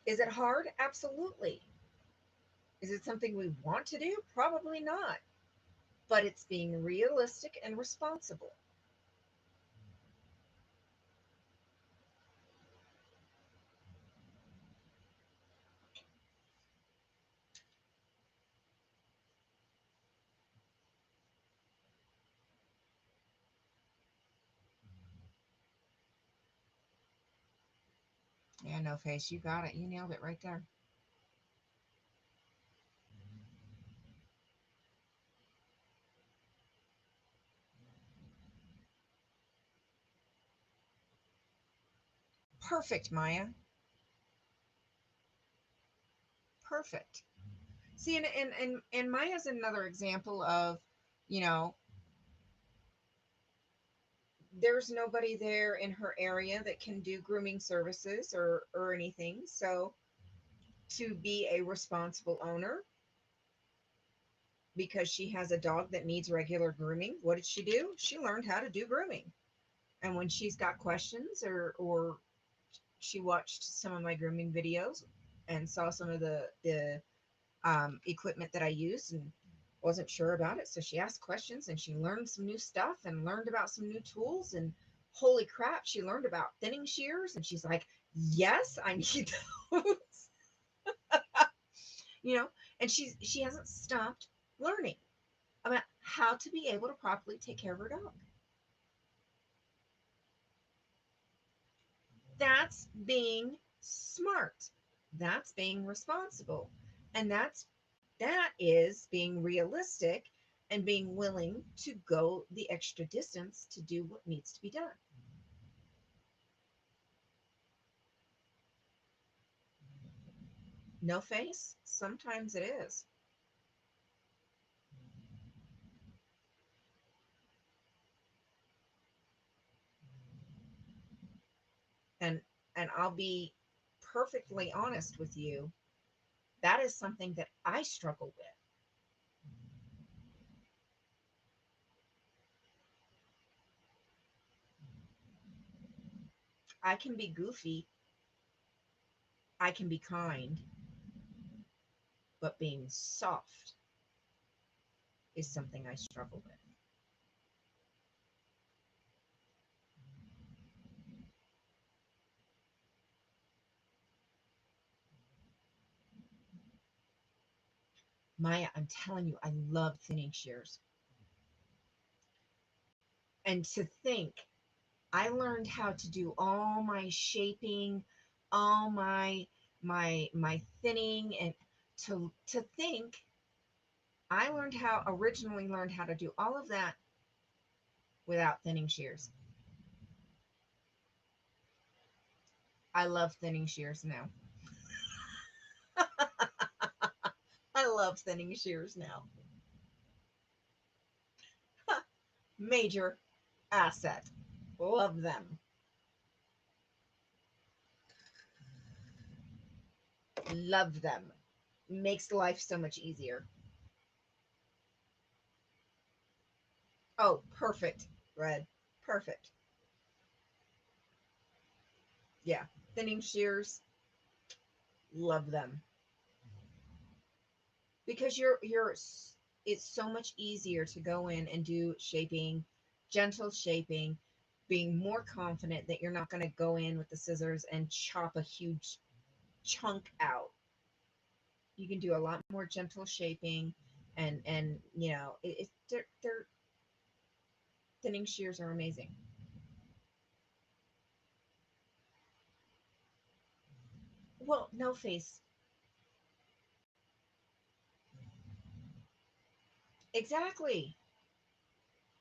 Is it hard? Absolutely. Is it something we want to do? Probably not. But it's being realistic and responsible. Yeah, no face. You got it. You nailed it right there. Perfect, Maya. Perfect. See, and Maya's another example of, you know, there's nobody there in her area that can do grooming services or anything. So to be a responsible owner, because she has a dog that needs regular grooming, what did she do? She learned how to do grooming. And when she's got questions, or she watched some of my grooming videos and saw some of the equipment that I used and wasn't sure about it. So she asked questions and she learned some new stuff and learned about some new tools. And holy crap, she learned about thinning shears. And she's like, yes, I need those, you know, and she hasn't stopped learning about how to be able to properly take care of her dog. That's being smart. That's being responsible. And that is being realistic and being willing to go the extra distance to do what needs to be done. No face? Sometimes it is. And I'll be perfectly honest with you, that is something that I struggle with. I can be goofy, I can be kind, but being soft is something I struggle with. Maya, I'm telling you, I love thinning shears. And to think, I learned how to do all my shaping, all my thinning, and to think, I learned how originally learned how to do all of that without thinning shears. I love thinning shears now. I love thinning shears now. Major asset. Love them. Love them. Makes life so much easier. Oh, perfect, Red. Perfect. Yeah. Thinning shears, love them. Because it's so much easier to go in and do shaping, gentle shaping, being more confident that you're not going to go in with the scissors and chop a huge chunk out. You can do a lot more gentle shaping, and they're thinning shears are amazing. Well, no face. Exactly.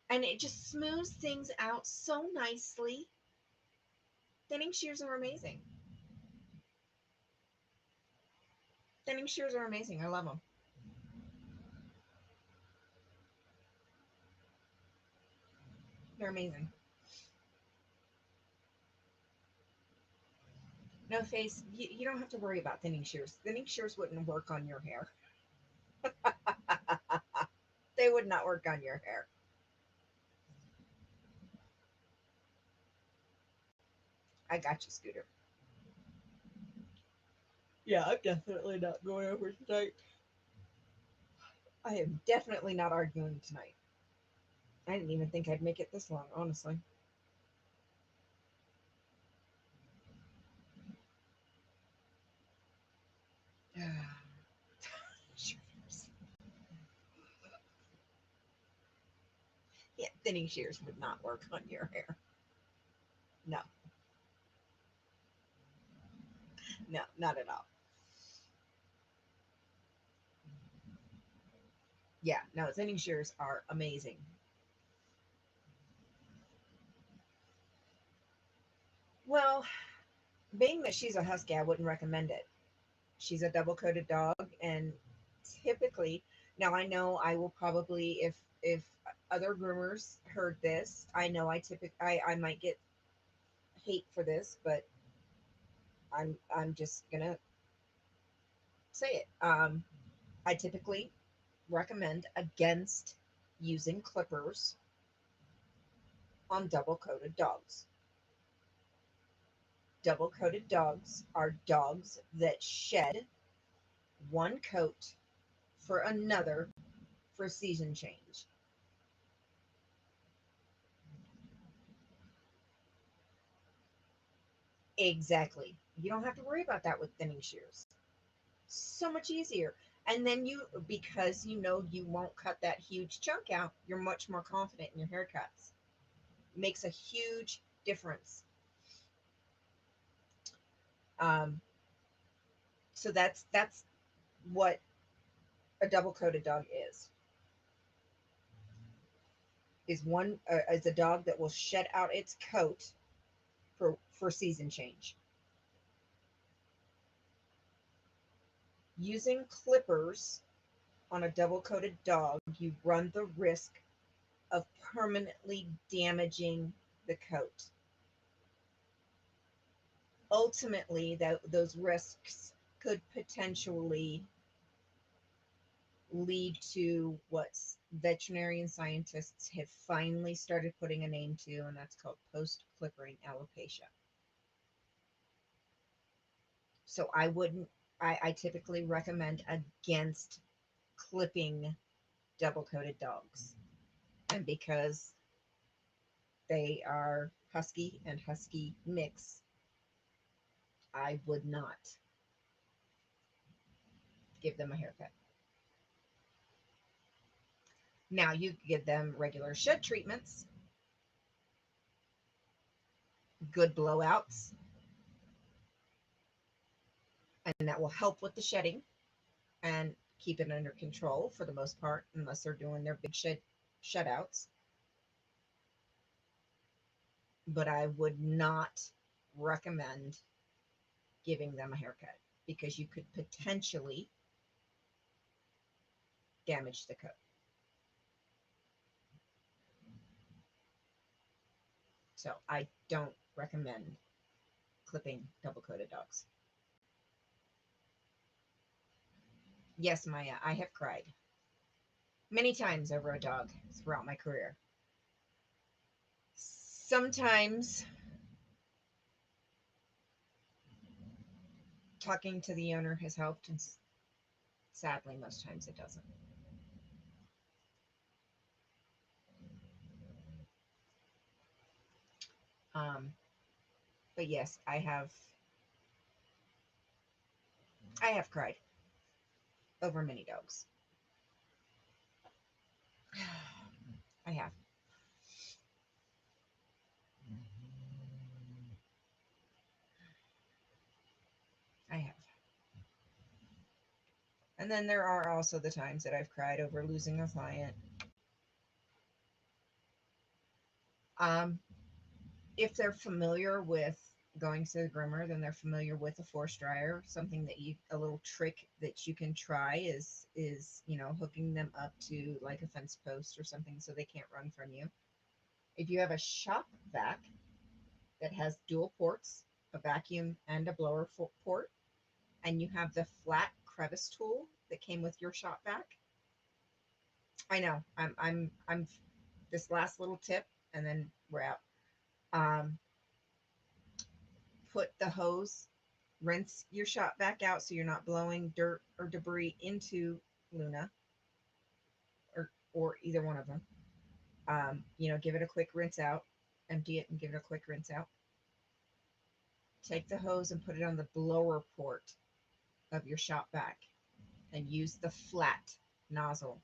And it just smooths things out so nicely. Thinning shears are amazing. Thinning shears are amazing. I love them. They're amazing. No face. You don't have to worry about thinning shears. Thinning shears wouldn't work on your hair. They would not work on your hair. I got you, Scooter. Yeah, I'm definitely not going over tonight. I am definitely not arguing tonight. I didn't even think I'd make it this long, honestly. Yeah, thinning shears would not work on your hair. No, no, not at all. Yeah, no, thinning shears are amazing. Well, being that she's a husky, I wouldn't recommend it. She's a double coated dog, and typically, now I know I will probably, if other groomers heard this, I know I might get hate for this, but I'm just gonna say it. I typically recommend against using clippers on double coated dogs. Double coated dogs are dogs that shed one coat for another for season change. Exactly. You don't have to worry about that with thinning shears. So much easier. And then because you know you won't cut that huge chunk out, you're much more confident in your haircuts. Makes a huge difference. Um, So that's what a double coated dog is one is a dog that will shed out its coat for season change. Using clippers on a double coated dog, you run the risk of permanently damaging the coat. Ultimately, those risks could potentially lead to what veterinarian scientists have finally started putting a name to, and that's called post clippering alopecia. So I typically recommend against clipping double coated dogs. And because they are husky and husky mix, I would not give them a haircut. Now you give them regular shed treatments, good blowouts, and that will help with the shedding and keep it under control for the most part, unless they're doing their big shutouts. But I would not recommend giving them a haircut because you could potentially damage the coat. So I don't recommend clipping double coated dogs. Yes, Maya, I have cried many times over a dog throughout my career. Sometimes talking to the owner has helped, and sadly, most times it doesn't. Um, but yes, I have cried over many dogs. I have. I have. And then there are also the times that I've cried over losing a client. Um, if they're familiar with going to the groomer, then they're familiar with a force dryer. Something that a little trick that you can try is hooking them up to like a fence post or something so they can't run from you. If you have a shop vac that has dual ports, a vacuum and a blower port, and you have the flat crevice tool that came with your shop vac. I know I'm this last little tip, and then we're out. Um, put the hose, rinse your shop vac out so you're not blowing dirt or debris into Luna or either one of them. Give it a quick rinse out, empty it and give it a quick rinse out. Take the hose and put it on the blower port of your shop vac and use the flat nozzle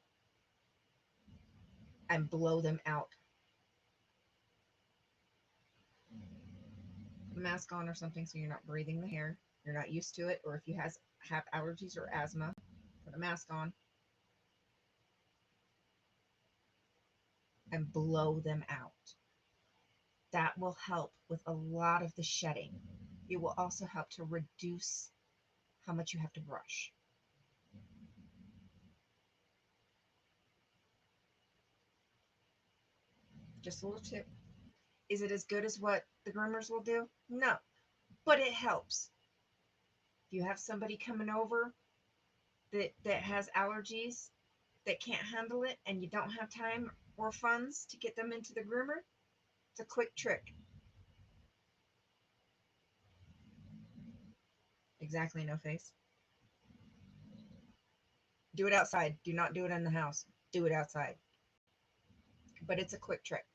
and blow them out. Put a mask on or something so you're not breathing the hair. You're not used to it, or if you have allergies or asthma, put a mask on and blow them out. That will help with a lot of the shedding. It will also help to reduce how much you have to brush. Just a little tip. Is it as good as what the groomers will do? No, but it helps. If you have somebody coming over that has allergies, that can't handle it, and you don't have time or funds to get them into the groomer, it's a quick trick. Exactly, no face. Do it outside. Do not do it in the house. Do it outside. But it's a quick trick.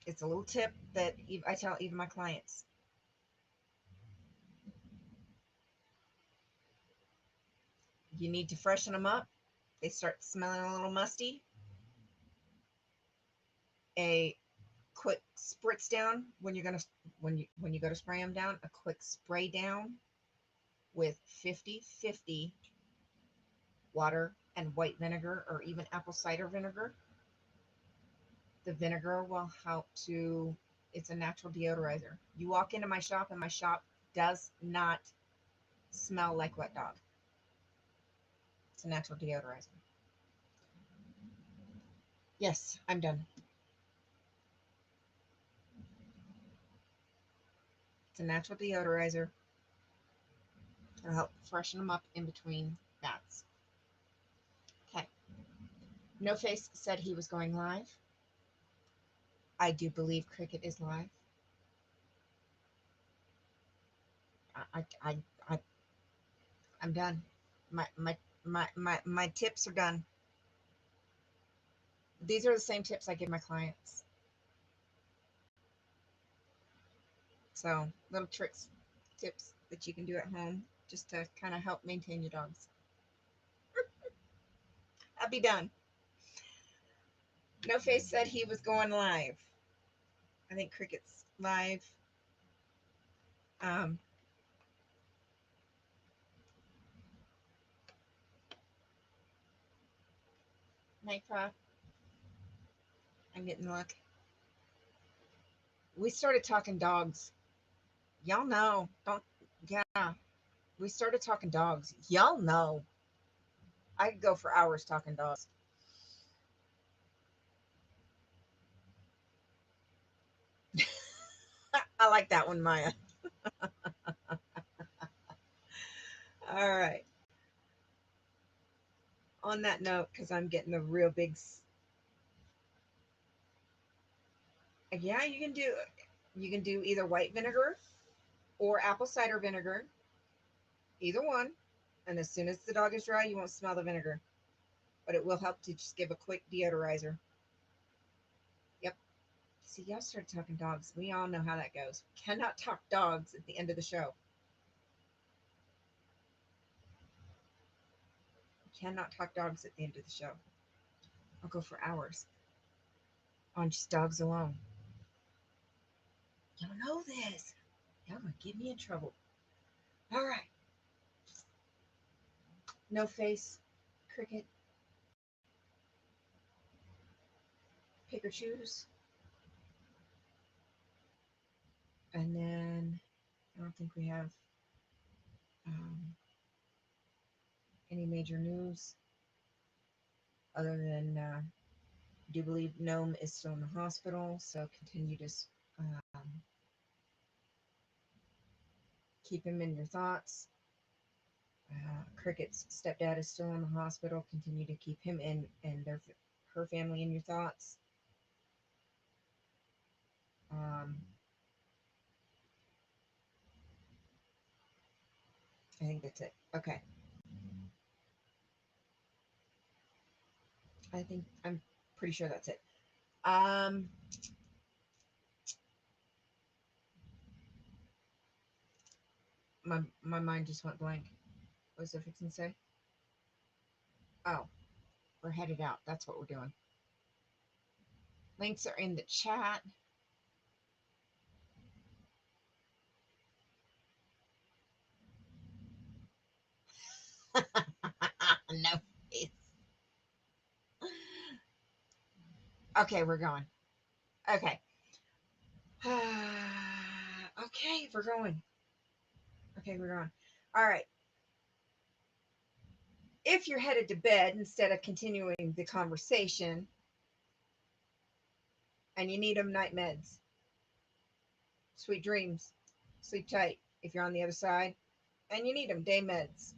It's a little tip that I tell even my clients. You need to freshen them up. They start smelling a little musty. A quick spritz down when you're gonna when you go to spray them down. A quick spray down with 50-50 water and white vinegar, or even apple cider vinegar. The vinegar will help to. It's a natural deodorizer. You walk into my shop, and my shop does not smell like wet dog. It's a natural deodorizer. Yes, I'm done. It's a natural deodorizer. It'll help freshen them up in between baths. Okay. No Face said he was going live. I do believe Cricket is live. I, I, I, I'm done. My tips are done. These are the same tips I give my clients. So little tricks, tips that you can do at home just to kind of help maintain your dogs. I'll be done. No Face said he was going live. I think Cricket's live. Um, Nightcraft. I'm getting luck. We started talking dogs. Y'all know. Don't, yeah. We started talking dogs. Y'all know. I could go for hours talking dogs. I like that one, Maya. All right. On that note, because I'm getting a real big. Yeah, you can do either white vinegar or apple cider vinegar, either one. And as soon as the dog is dry, you won't smell the vinegar, but it will help to just give a quick deodorizer. Yep. See, y'all started talking dogs. We all know how that goes. Cannot talk dogs at the end of the show. Cannot talk dogs at the end of the show. I'll go for hours on just dogs alone. Y'all know this. Y'all gonna get me in trouble. All right. No Face, Cricket, pick or choose. And then I don't think we have um, any major news other than I do believe Gnome is still in the hospital, so continue to um, keep him in your thoughts. Cricket's stepdad is still in the hospital. Continue to keep him and her family in your thoughts. Um, I think that's it. Okay. I'm pretty sure that's it. Um, my mind just went blank. What was I fixing to say? Oh, we're headed out. That's what we're doing. Links are in the chat. No Face. Okay, we're going. Okay. Okay, we're going. Okay, we're going. All right. If you're headed to bed instead of continuing the conversation and you need them, night meds, sweet dreams, sleep tight. If you're on the other side and you need them, day meds.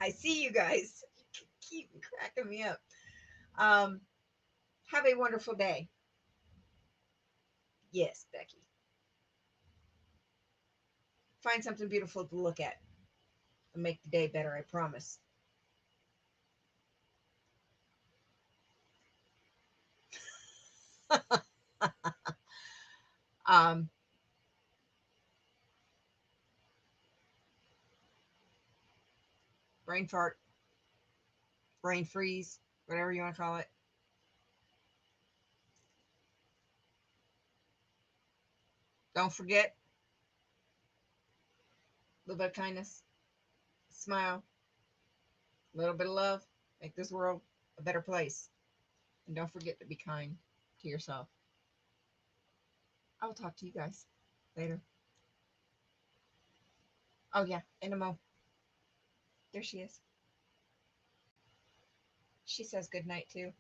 I see you guys. Keep cracking me up. Um, have a wonderful day. Yes, Becky. Find something beautiful to look at and make the day better, I promise. um, brain fart, brain freeze, whatever you want to call it. Don't forget a little bit of kindness, smile, a little bit of love. Make this world a better place. And don't forget to be kind to yourself. I will talk to you guys later. Oh, yeah, and Mo. There she is. She says good night too.